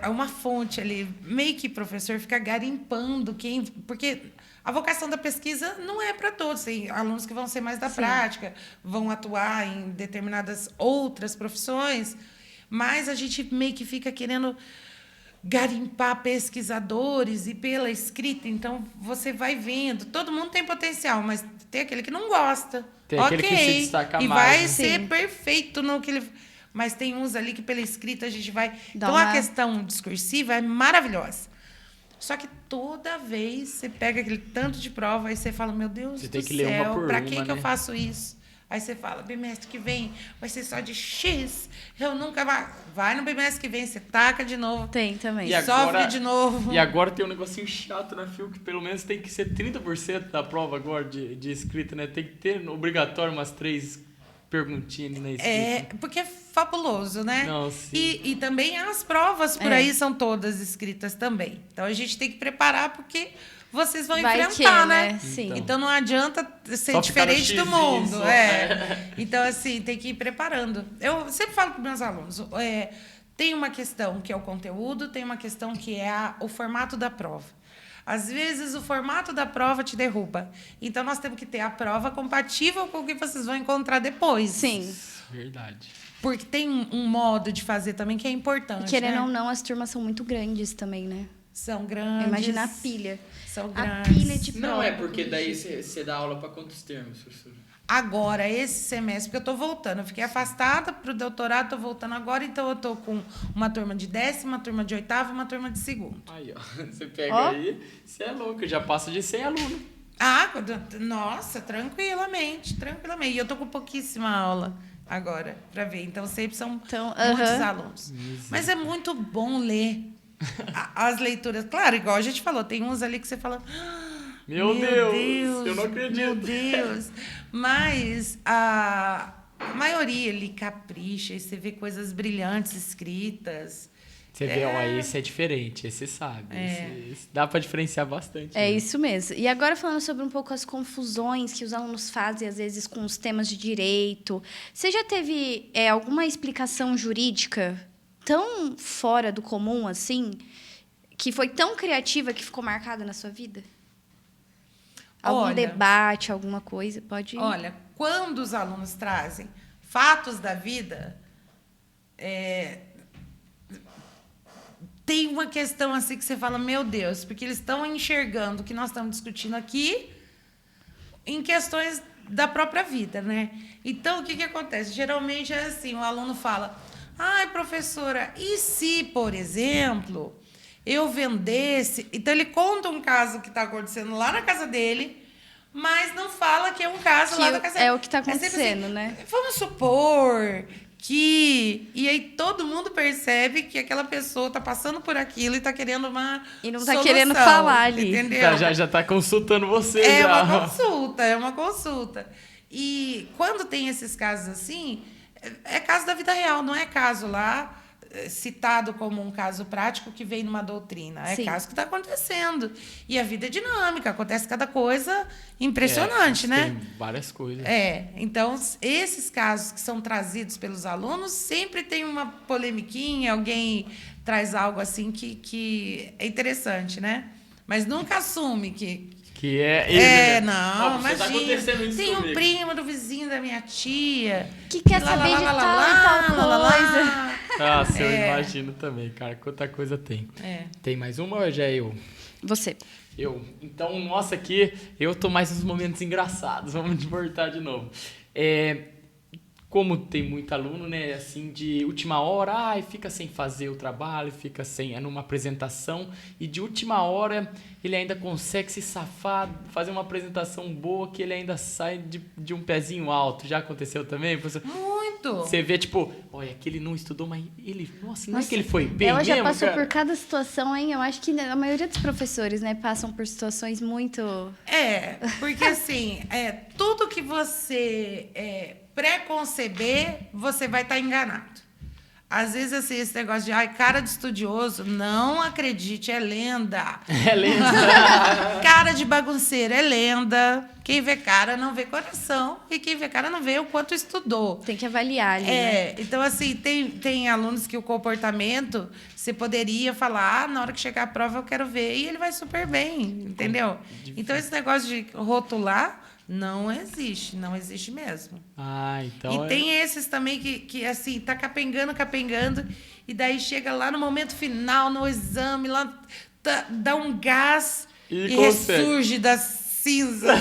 É uma fonte ali. Meio que o professor fica garimpando quem... Porque a vocação da pesquisa não é para todos. Tem alunos que vão ser mais da prática, vão atuar em determinadas outras profissões, mas a gente meio que fica querendo garimpar pesquisadores e pela escrita. Então, você vai vendo. Todo mundo tem potencial, mas tem aquele que não gosta. Tem aquele que se destaca e mais. vai né? ser perfeito no que ele... Mas tem uns ali que pela escrita a gente vai... Então, uma... a questão discursiva é maravilhosa. Só que toda vez você pega aquele tanto de prova e você fala, meu Deus do céu, para que eu faço isso? Aí você fala, bimestre que vem vai ser só de X, eu nunca vai no bimestre que vem, você taca de novo. Tem também. E sofre de novo. E agora tem um negocinho chato na FIU, que pelo menos tem que ser 30% da prova agora de escrita, né? Tem que ter obrigatório umas 3 perguntinhas na escrita. Porque é fabuloso, né? Não, sim. E também as provas por aí são todas escritas também. Então, a gente tem que preparar porque vocês vão enfrentar, né? Sim. Então, não adianta ser só diferente do mundo. Só. Então, assim, tem que ir preparando. Eu sempre falo para meus alunos, tem uma questão que é o conteúdo, tem uma questão que é o formato da prova. Às vezes, o formato da prova te derruba. Então, nós temos que ter a prova compatível com o que vocês vão encontrar depois. Sim. Verdade. Porque tem um modo de fazer também que é importante. E querendo ou não, as turmas são muito grandes também, né? São grandes. Imagina a pilha. São grandes. A pilha de prova. Não é porque daí você dá aula para quantos termos, professor? Agora, esse semestre, porque eu estou voltando. Eu fiquei afastada para o doutorado, estou voltando agora, então eu estou com uma turma de 10ª, uma turma de 8ª e uma turma de 2º. Aí, ó. Você pega aí, você é louco, já passa de 100 alunos. Nossa, tranquilamente. E eu estou com pouquíssima aula agora, para ver. Então, sempre são muitos alunos. Mas é muito bom ler as leituras. Claro, igual a gente falou, tem uns ali que você fala... Meu Deus, eu não acredito. Meu Deus. Mas a maioria ali capricha e você vê coisas brilhantes escritas. Você vê, ó, esse é diferente, esse sabe. Esse dá para diferenciar bastante. É isso mesmo. E agora falando sobre um pouco as confusões que os alunos fazem, às vezes, com os temas de direito. Você já teve alguma explicação jurídica tão fora do comum, assim, que foi tão criativa que ficou marcada na sua vida? Algum debate, alguma coisa? Pode ir. Olha, quando os alunos trazem fatos da vida, tem uma questão assim que você fala, meu Deus, porque eles estão enxergando o que nós estamos discutindo aqui em questões da própria vida, né? Então, o que acontece? Geralmente é assim, o aluno fala, professora, e se, por exemplo... eu vendesse... Então, ele conta um caso que está acontecendo lá na casa dele, mas não fala que é um caso lá da casa dele. É o que está acontecendo, assim, né? Vamos supor que... E aí, todo mundo percebe que aquela pessoa está passando por aquilo e está querendo uma E não está querendo falar ali. Entendeu? Já está consultando você. É uma consulta. E quando tem esses casos assim, é caso da vida real, não é caso lá... citado como um caso prático que vem numa doutrina. É caso que está acontecendo. E a vida é dinâmica, acontece cada coisa impressionante, né? Tem várias coisas. Então, esses casos que são trazidos pelos alunos, sempre tem uma polemiquinha, alguém traz algo assim que é interessante, né? Mas nunca assume que é ele. Não, imagina. Tá acontecendo isso tem comigo. Um primo do vizinho da minha tia. Que quer saber de tal e tal coisa. Nossa, eu imagino também, cara. Quanta coisa tem. Tem mais uma ou já é eu? Você. Eu. Então, nossa, aqui eu tô mais nos momentos engraçados. Vamos voltar de novo. Como tem muito aluno, né, assim, de última hora, fica sem fazer o trabalho, fica sem, numa apresentação, e de última hora ele ainda consegue se safar, fazer uma apresentação boa que ele ainda sai de um pezinho alto. Já aconteceu também, professor? Muito! Você vê, tipo, olha, aquele não estudou, mas ele, não é que ele foi bem ela mesmo, já passou cara? por cada situação, hein? Eu acho que a maioria dos professores, né, passam por situações muito... Porque assim, tudo que você... preconceber, você vai estar enganado. Às vezes, assim, esse negócio de cara de estudioso, não acredite, é lenda. É lenda. Cara de bagunceiro é lenda. Quem vê cara não vê coração. E quem vê cara não vê o quanto estudou. Tem que avaliar ali, né? Então, assim, tem alunos que o comportamento, você poderia falar, na hora que chegar a prova eu quero ver, e ele vai super bem, entendeu? Então, esse negócio de rotular não existe mesmo. Então E tem esses também que assim, tá capengando, e daí chega lá no momento final, no exame, lá dá um gás e ressurge das cinzas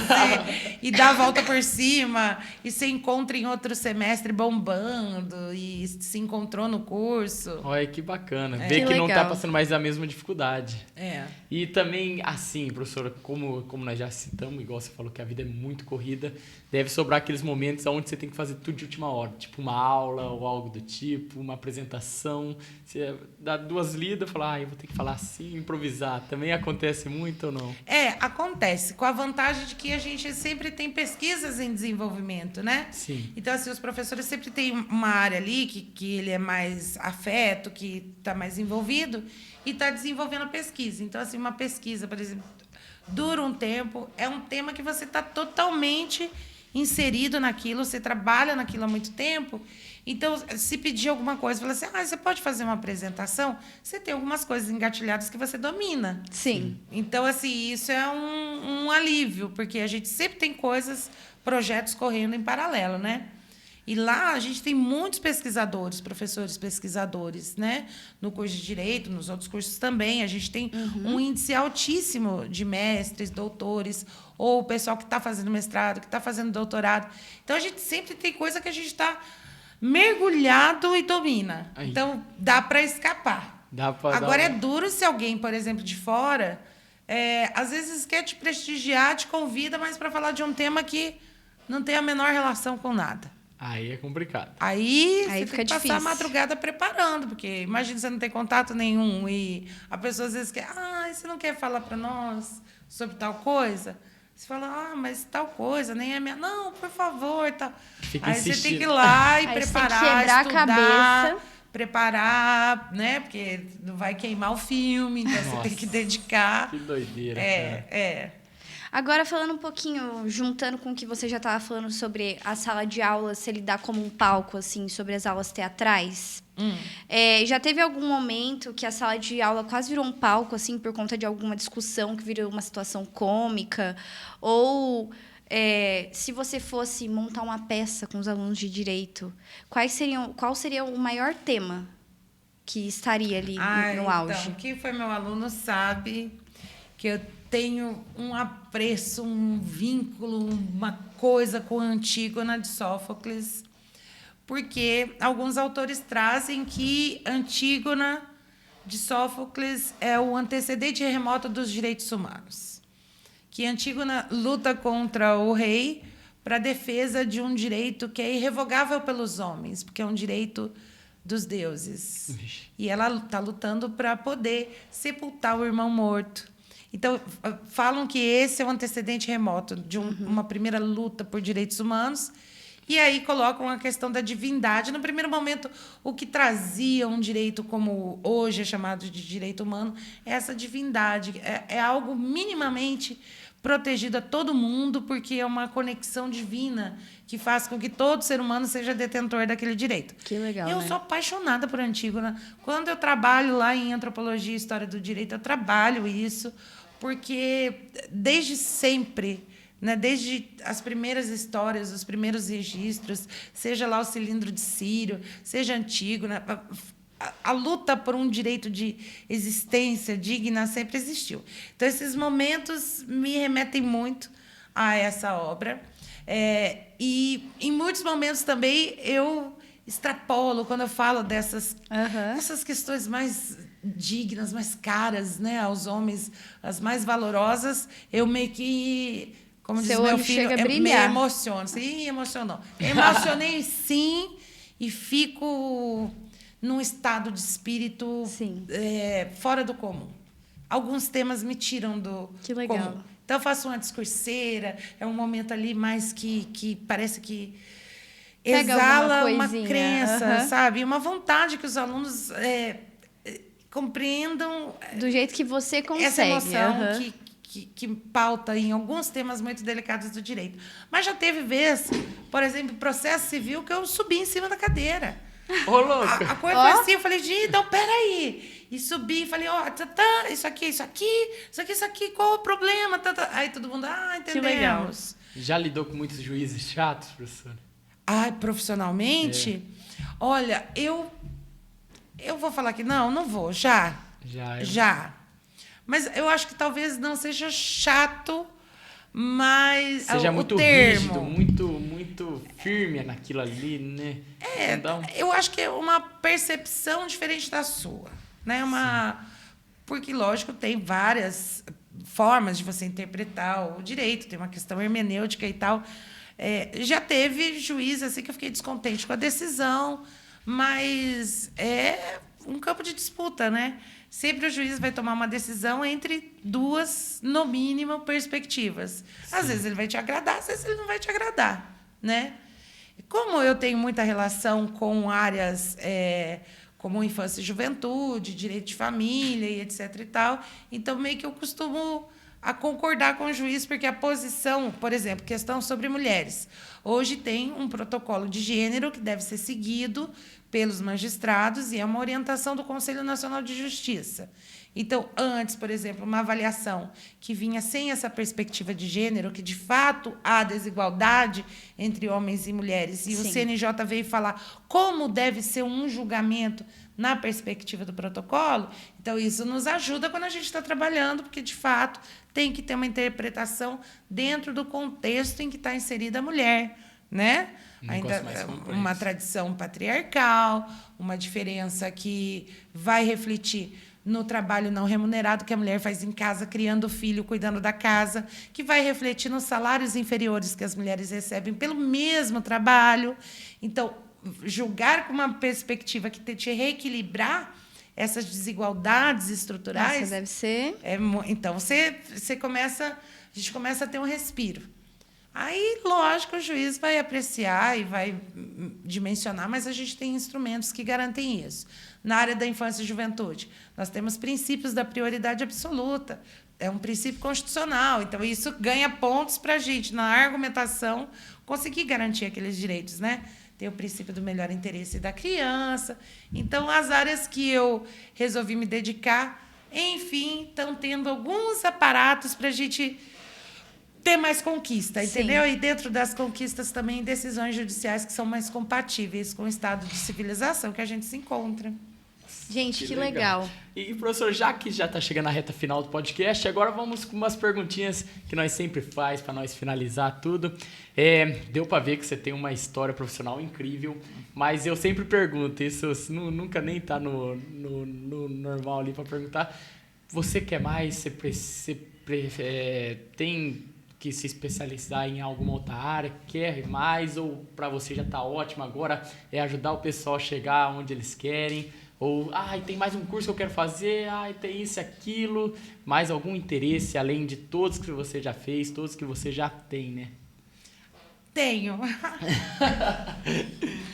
e dá a volta por cima e se encontra em outro semestre bombando e se encontrou no curso. Olha que bacana. Ver que não tá passando mais a mesma dificuldade. É. E também, assim, professora, como nós já citamos, igual você falou que a vida é muito corrida, deve sobrar aqueles momentos onde você tem que fazer tudo de última hora. Tipo uma aula ou algo do tipo, uma apresentação. Você dá 2 lidas e fala, eu vou ter que falar assim, improvisar. Também acontece muito ou não? Acontece. Com a vantagem de que a gente sempre tem pesquisas em desenvolvimento, né? Sim. Então, assim, os professores sempre têm uma área ali que ele é mais afeto, que está mais envolvido e está desenvolvendo a pesquisa. Então, assim, uma pesquisa, por exemplo, dura um tempo, é um tema que você está totalmente inserido naquilo, você trabalha naquilo há muito tempo. Então, se pedir alguma coisa, fala assim, você pode fazer uma apresentação? Você tem algumas coisas engatilhadas que você domina. Sim. Então, assim, isso é um alívio, porque a gente sempre tem projetos correndo em paralelo, né? E lá a gente tem muitos pesquisadores, professores pesquisadores, né? No curso de Direito, nos outros cursos também. A gente tem um índice altíssimo de mestres, doutores, ou o pessoal que está fazendo mestrado, que está fazendo doutorado. Então, a gente sempre tem coisa que a gente está mergulhado e domina. Aí. Então, dá para escapar. Agora, é duro se alguém, por exemplo, de fora, às vezes quer te prestigiar, te convida, mas para falar de um tema que não tem a menor relação com nada. Aí é complicado. Aí você fica tem que difícil. passar a madrugada preparando, porque imagina você não tem contato nenhum e a pessoa às vezes quer, você não quer falar para nós sobre tal coisa? Você fala, mas tal coisa, nem é minha. Não, por favor, tal. Aí você tem que ir lá e preparar, quebrar estudar, a cabeça. preparar, né? Porque não vai queimar o filme, então você tem que dedicar. Que doideira. Agora, falando um pouquinho, juntando com o que você já estava falando sobre a sala de aula, se ele dá como um palco, assim, sobre as aulas teatrais. Já teve algum momento que a sala de aula quase virou um palco, assim, por conta de alguma discussão que virou uma situação cômica? Ou, se você fosse montar uma peça com os alunos de Direito, qual seria o maior tema que estaria ali no auge? Então, quem foi meu aluno sabe que eu tenho um apreço, um vínculo, uma coisa com a Antígona de Sófocles, porque alguns autores trazem que Antígona de Sófocles é o antecedente remoto dos direitos humanos. Que Antígona luta contra o rei para a defesa de um direito que é irrevogável pelos homens, porque é um direito dos deuses. E ela está lutando para poder sepultar o irmão morto. Então, falam que esse é o antecedente remoto de uma primeira luta por direitos humanos. E aí colocam a questão da divindade. No primeiro momento, o que trazia um direito como hoje é chamado de direito humano é essa divindade. É algo minimamente protegido a todo mundo, porque é uma conexão divina que faz com que todo ser humano seja detentor daquele direito. Que legal, Eu sou apaixonada por Antígona. Quando eu trabalho lá em Antropologia e História do Direito, eu trabalho isso, porque desde sempre, né, desde as primeiras histórias, os primeiros registros, seja lá o cilindro de Círio, seja Antígona, a luta por um direito de existência digna sempre existiu. Então, esses momentos me remetem muito a essa obra. E, em muitos momentos, também, eu extrapolo quando eu falo dessas essas questões mais dignas, mais caras, né, aos homens, as mais valorosas. Eu meio que, como diz meu filho, me emociono. Sim, emocionou. Emocionei, sim, e fico num estado de espírito fora do comum. Alguns temas me tiram do comum. Então, eu faço uma discurseira, é um momento ali mais que parece que exala uma coisinha. crença, sabe? Uma vontade que os alunos compreendam do jeito que você consegue. essa emoção que pauta em alguns temas muito delicados do direito. Mas já teve vez, por exemplo, processo civil, que eu subi em cima da cadeira. Ô, louco! A coisa foi assim, eu falei, não, peraí. E subi, falei, isso aqui, qual o problema? Aí todo mundo, entendemos. Que legal. Já lidou com muitos juízes chatos, professora? Profissionalmente? Olha, eu vou falar que não vou, já. Mas eu acho que talvez não seja chato, mas seja o muito termo rígido, muito firme naquilo ali, né? Eu acho que é uma percepção diferente da sua, né? Porque, lógico, tem várias formas de você interpretar o direito, tem uma questão hermenêutica e tal. Já teve juiz assim que eu fiquei descontente com a decisão, mas é um campo de disputa, né? Sempre o juiz vai tomar uma decisão entre duas, no mínimo, perspectivas. Sim. Às vezes ele vai te agradar, às vezes ele não vai te agradar, né? Como eu tenho muita relação com áreas como infância e juventude, direito de família e etc. e tal, então meio que eu costumo a concordar com o juiz, porque a posição, por exemplo, questão sobre mulheres. Hoje tem um protocolo de gênero que deve ser seguido pelos magistrados e é uma orientação do Conselho Nacional de Justiça. Então, antes, por exemplo, uma avaliação que vinha sem essa perspectiva de gênero, que de fato há desigualdade entre homens e mulheres, e Sim. o CNJ veio falar como deve ser um julgamento na perspectiva do protocolo, então isso nos ajuda quando a gente está trabalhando, porque, de fato, tem que ter uma interpretação dentro do contexto em que está inserida a mulher, né? Ainda uma tradição patriarcal, uma diferença que vai refletir no trabalho não remunerado que a mulher faz em casa, criando o filho, cuidando da casa, que vai refletir nos salários inferiores que as mulheres recebem pelo mesmo trabalho. Então, julgar com uma perspectiva que te reequilibrar essas desigualdades estruturais... Nossa, deve ser... Então, a gente começa a ter um respiro. Aí, lógico, o juiz vai apreciar e vai dimensionar, mas a gente tem instrumentos que garantem isso. Na área da infância e juventude, nós temos princípios da prioridade absoluta. É um princípio constitucional, então isso ganha pontos para a gente, na argumentação, conseguir garantir aqueles direitos, né? Tem o princípio do melhor interesse da criança. Então, as áreas que eu resolvi me dedicar, enfim, estão tendo alguns aparatos para a gente ter mais conquista, entendeu? Sim. E dentro das conquistas também decisões judiciais que são mais compatíveis com o estado de civilização que a gente se encontra. Gente, que legal. E, professor, já que já está chegando na reta final do podcast, agora vamos com umas perguntinhas que nós sempre faz para nós finalizar tudo. Deu para ver que você tem uma história profissional incrível, mas eu sempre pergunto, isso nunca nem está no normal ali para perguntar. Você quer mais? Você tem que se especializar em alguma outra área? Quer mais? Ou para você já está ótimo agora? É ajudar o pessoal a chegar onde eles querem? Ou, tem mais um curso que eu quero fazer, tem isso e aquilo. Mais algum interesse, além de todos que você já fez, todos que você já tem, né? Tenho.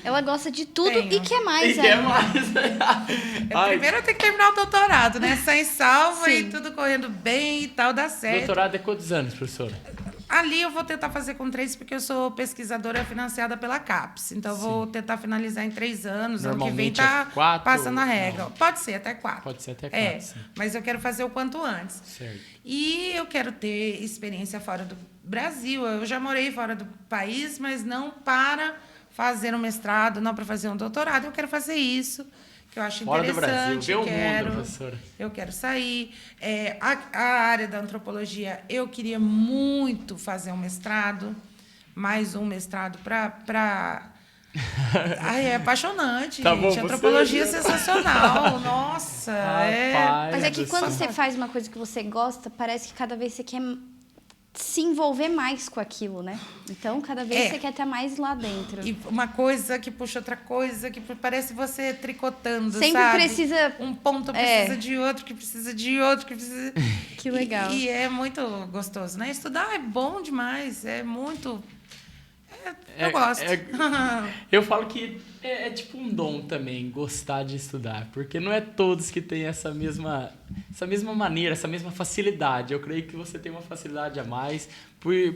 Ela gosta de tudo e quer mais. Primeiro eu tenho que terminar o doutorado, né? Sem salva e tudo correndo bem e tal, dá certo. Doutorado é quantos anos, professora? Ali eu vou tentar fazer com 3, porque eu sou pesquisadora financiada pela CAPES. Então, eu vou tentar finalizar em 3 anos. Ano que vem tá passando a regra. Não. Pode ser até 4. Pode ser até 4, sim. Mas eu quero fazer o quanto antes. Certo. E eu quero ter experiência fora do Brasil. Eu já morei fora do país, mas não para fazer um mestrado, não para fazer um doutorado. Eu quero fazer isso, que eu acho fora interessante. Fora do Brasil, ver o mundo, professora. Eu quero sair. A área da antropologia, eu queria muito fazer um mestrado, mais um mestrado para... é apaixonante, tá gente. Bom, antropologia é sensacional. Nossa, Mas é que quando você faz uma coisa que você gosta, parece que cada vez você quer se envolver mais com aquilo, né? Então, cada vez você quer estar mais lá dentro. E uma coisa que puxa outra coisa, que parece você tricotando, sempre sabe? precisa... Um ponto precisa de outro, que precisa de outro, que precisa... Que legal. E é muito gostoso, né? Estudar é bom demais, é muito... eu gosto. Eu falo que é tipo um dom também, gostar de estudar. Porque não é todos que têm essa mesma maneira, essa mesma facilidade. Eu creio que você tem uma facilidade a mais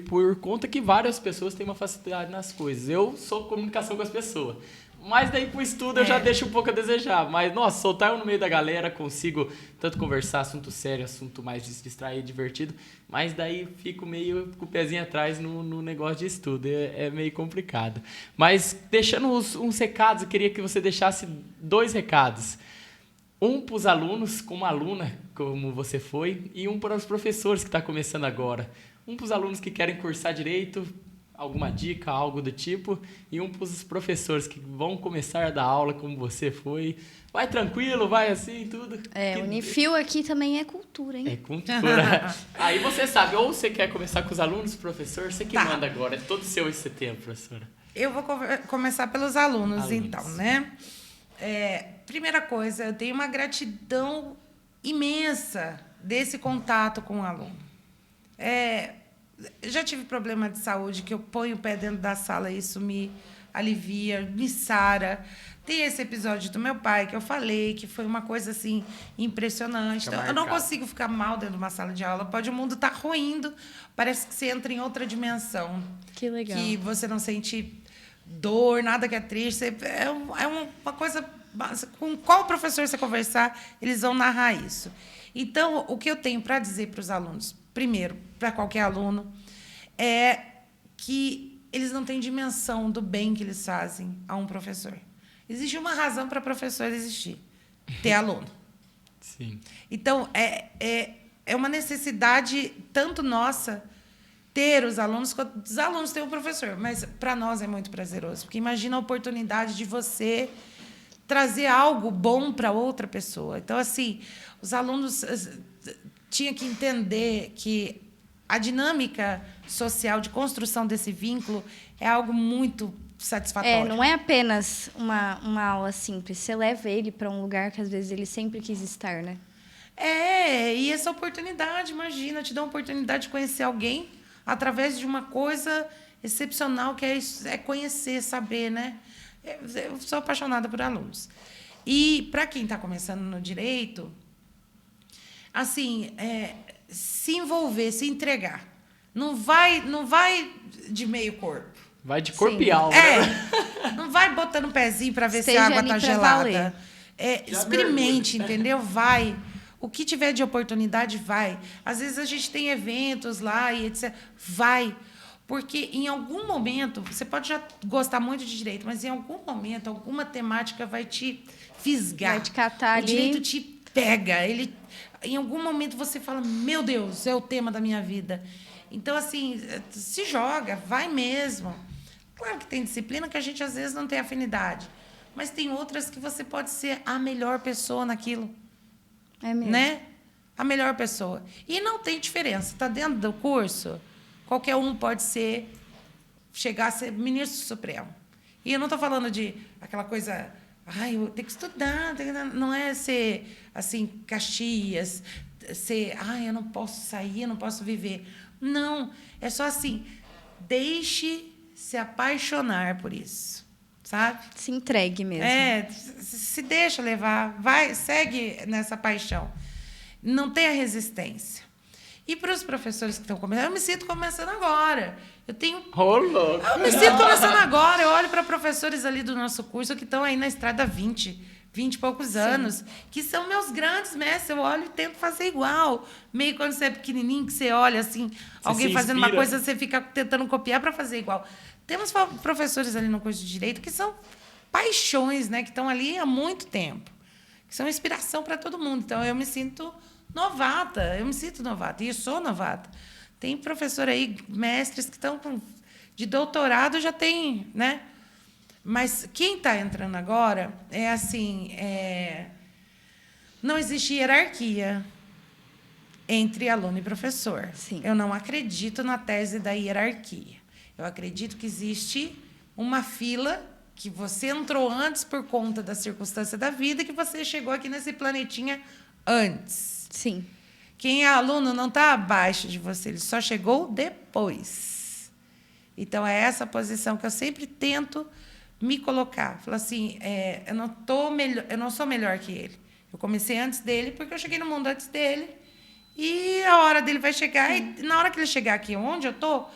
por conta que várias pessoas têm uma facilidade nas coisas. Eu sou comunicação com as pessoas. Mas daí pro estudo eu já deixo um pouco a desejar. Mas, nossa, soltar eu no meio da galera, consigo tanto conversar, assunto sério, assunto mais distraído, divertido. Mas daí fico meio com o pezinho atrás no negócio de estudo. É meio complicado. Mas deixando uns recados, eu queria que você deixasse 2 recados. Um para os alunos, como aluna, como você foi, e um para os professores que estão começando agora. Um para os alunos que querem cursar direito, alguma dica, algo do tipo, e um para os professores que vão começar a dar aula como você foi. Vai tranquilo, vai assim, tudo. Unifil aqui também é cultura, hein? É cultura. Aí você sabe, ou você quer começar com os alunos, professor, você que manda agora, é todo seu esse tempo, professora. Eu vou começar pelos alunos, então, né? Primeira coisa, eu tenho uma gratidão imensa desse contato com o aluno. Já tive problema de saúde, que eu ponho o pé dentro da sala e isso me alivia, me sara. Tem esse episódio do meu pai, que eu falei, que foi uma coisa, assim, impressionante. Então, eu não consigo ficar mal dentro de uma sala de aula. Pode o mundo estar ruindo, parece que você entra em outra dimensão. Que legal. Que você não sente dor, nada que é triste. É uma coisa... Com qual professor você conversar, eles vão narrar isso. Então, o que eu tenho para dizer para os alunos, primeiro, para qualquer aluno, é que eles não têm dimensão do bem que eles fazem a um professor. Existe uma razão para professor existir: ter aluno. Sim. Então, é uma necessidade tanto nossa ter os alunos, quanto os alunos têm um professor. Mas, para nós, é muito prazeroso, porque imagina a oportunidade de você trazer algo bom para outra pessoa. Então, assim, os alunos tinham que entender que a dinâmica social de construção desse vínculo é algo muito satisfatório. Não é apenas uma aula simples. Você leva ele para um lugar que, às vezes, ele sempre quis estar, né? E essa oportunidade, imagina, te dá a oportunidade de conhecer alguém através de uma coisa excepcional que é conhecer, saber, né? Eu sou apaixonada por alunos. E, para quem está começando no direito, assim, se envolver, se entregar. Não vai de meio corpo. Vai de corpo e alma. Não vai botando um pezinho para ver se a água está gelada. Experimente, entendeu? Vai. O que tiver de oportunidade, vai. Às vezes a gente tem eventos lá e etc. Vai. Porque, em algum momento, você pode já gostar muito de direito, mas, em algum momento, alguma temática vai te fisgar. Vai te catar ali. O direito te pega. Em algum momento, você fala, meu Deus, é o tema da minha vida. Então, assim, se joga, vai mesmo. Claro que tem disciplina que a gente, às vezes, não tem afinidade. Mas tem outras que você pode ser a melhor pessoa naquilo. É mesmo. Né? A melhor pessoa. E não tem diferença. Está dentro do curso... Qualquer um pode chegar a ser ministro supremo. E eu não estou falando de aquela coisa... eu tenho que estudar. Não é ser, assim, Caxias. Ser, eu não posso sair, eu não posso viver. Não. É só assim, deixe se apaixonar por isso. Sabe? Se entregue mesmo. Se deixa levar. Vai, segue nessa paixão. Não tenha resistência. E para os professores que estão começando, eu me sinto começando agora. Eu me sinto começando agora. Eu olho para professores ali do nosso curso que estão aí na estrada há 20 e poucos anos, que são meus grandes mestres. Eu olho e tento fazer igual. Meio quando você é pequenininho, que você olha assim, alguém fazendo uma coisa, você fica tentando copiar para fazer igual. Temos professores ali no curso de Direito que são paixões, né? Que estão ali há muito tempo, que são inspiração para todo mundo. Então, eu me sinto novata, e eu sou novata. Tem professor aí, mestres que estão de doutorado, já tem, né? Mas quem está entrando agora é assim, não existe hierarquia entre aluno e professor. Sim. Eu não acredito na tese da hierarquia. Eu acredito que existe uma fila que você entrou antes por conta da circunstância da vida e que você chegou aqui nesse planetinha antes. Sim. Quem é aluno não está abaixo de você, ele só chegou depois. Então, é essa posição que eu sempre tento me colocar. Falar assim, eu não sou melhor que ele. Eu comecei antes dele porque eu cheguei no mundo antes dele. E a hora dele vai chegar. E na hora que ele chegar aqui onde eu tô,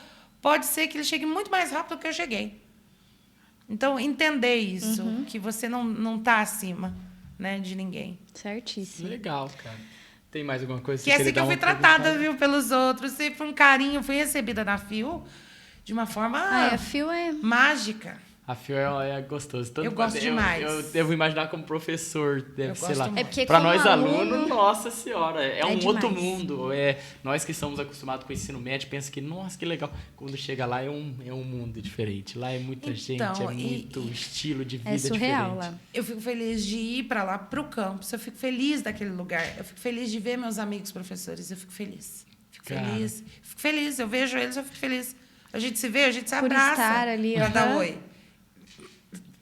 pode ser que ele chegue muito mais rápido do que eu cheguei. Então, entender isso, que você não está acima, né, de ninguém. Certíssimo. Legal, cara. Tem mais alguma coisa que é assim que eu fui tratada, viu, pelos outros. Sempre foi um carinho. Fui recebida na FIU de uma forma a FIU mágica. A FIU é gostoso. Eu gosto demais. Eu devo imaginar como professor, deve ser lá. É porque para nós aluno, alunos, nossa senhora, é um demais. outro mundo. Nós que estamos acostumados com o ensino médio, pensa que, nossa, que legal. Quando chega lá é um mundo diferente. Lá é muita gente, muito estilo de vida surreal diferente. lá. Eu fico feliz de ir para lá, para o campus. Eu fico feliz daquele lugar. Eu fico feliz de ver meus amigos professores. Eu fico feliz. Fico feliz. Eu vejo eles, eu fico feliz. A gente se vê, a gente se abraça. Estar ali, para dar oi.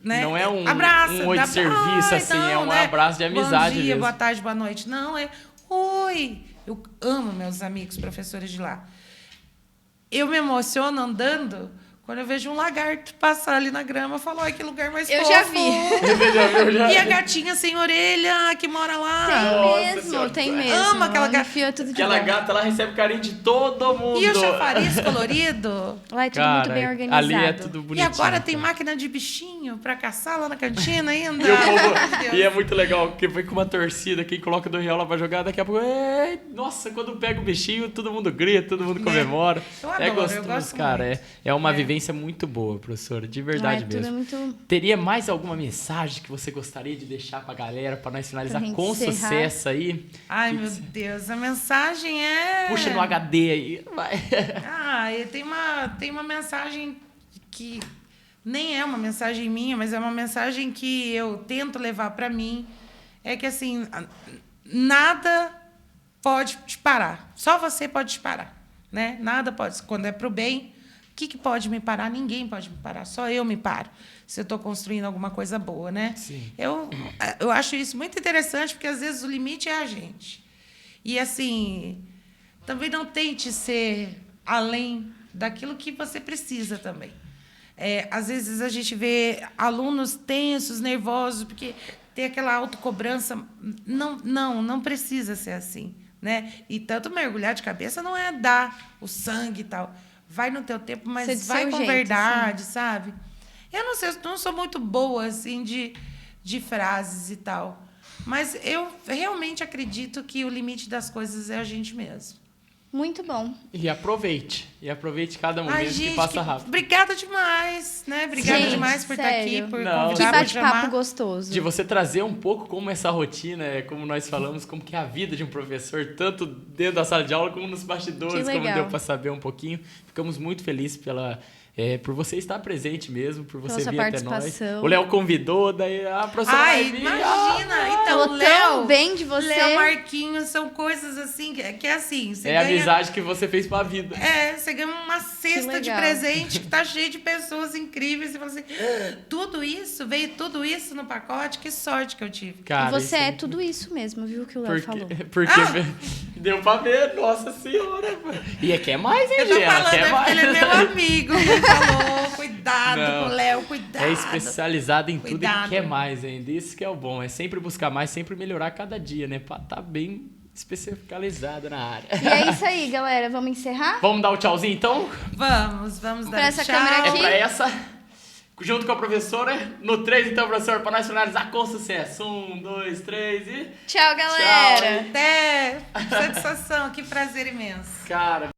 Né? Não é um abraça, oi de serviço, assim, é um abraço de amizade. Bom dia, mesmo. boa tarde, boa noite. Não, é oi. Eu amo meus amigos professores de lá. Eu me emociono andando quando eu vejo um lagarto passar ali na grama. Eu falo, ai, que lugar mais fofo. Eu já vi. E a gatinha sem orelha que mora lá. Tem mesmo. Amo aquela gata. Aquela gata lá recebe carinho de todo mundo. E o chafariz colorido. Lá é tudo muito bem organizado. Ali é tudo bonitinho. E agora tem máquina de bichinho pra caçar lá na cantina ainda. E é muito legal, porque foi com uma torcida, quem coloca do real lá pra jogar, daqui a pouco, nossa, quando pega o bichinho, todo mundo grita, todo mundo comemora. Eu adoro, gostoso, eu gosto cara. muito. É uma vivência muito boa, professora, de verdade mesmo. Muito... Teria mais alguma mensagem que você gostaria de deixar pra galera, pra nós finalizar com encerrar. Sucesso aí? Ai, meu Deus, a mensagem é... Puxa no HD aí, vai. Tem uma mensagem que nem é uma mensagem minha, mas é uma mensagem que eu tento levar para mim. É que, assim, nada pode te parar. Só você pode te parar, né? Nada pode. Quando é pro bem, o que pode me parar? Ninguém pode me parar. Só eu me paro. Se eu estou construindo alguma coisa boa, né? Sim. Eu acho isso muito interessante, porque, às vezes, o limite é a gente. E, assim, também não tente ser além daquilo que você precisa também. Às vezes, a gente vê alunos tensos, nervosos, porque tem aquela autocobrança. Não precisa ser assim, né? E tanto mergulhar de cabeça não é dar o sangue e tal. Vai no teu tempo, mas vai com verdade, sabe? Eu não sei, eu não sou muito boa, assim, de frases e tal. Mas eu realmente acredito que o limite das coisas é a gente mesmo. Muito bom. E aproveite cada momento. Ai, gente, que passa rápido. Obrigada demais, né? Obrigada demais por estar aqui, por convidar, que por bate-papo chamar. gostoso. De você trazer um pouco como essa rotina, como nós falamos, como que é a vida de um professor, tanto dentro da sala de aula como nos bastidores, como deu para saber um pouquinho. Ficamos muito felizes por você estar presente mesmo, por você vir até nós. O Léo convidou, daí a professora vai vir. Imagina! Então, falou tão bem de você. Léo, Marquinhos, são coisas assim, que é assim... Você ganha, a amizade que você fez pra vida. Você ganha uma cesta de presente que tá cheia de pessoas incríveis. Você fala assim, veio tudo isso no pacote, que sorte que eu tive. Cara, você é tudo isso mesmo, viu, que o Léo falou. Porque deu pra ver, nossa senhora. E quer mais, hein, Gê? Eu tô falando, porque ele é meu amigo. Falou, cuidado com o Léo, cuidado. É especializado em tudo e quer mais ainda. Isso que é o bom. É sempre buscar mais, sempre melhorar cada dia, né? Pra tá bem especializado na área. E é isso aí, galera. Vamos encerrar? Vamos dar o tchauzinho, então? Vamos dar pra essa câmera aqui. É pra essa. Junto com a professora. No 3, então, professor, pra nós finalizar com sucesso. 1, 2, 3 e... Tchau, galera. Tchau. Até. Satisfação. Que prazer imenso. Cara,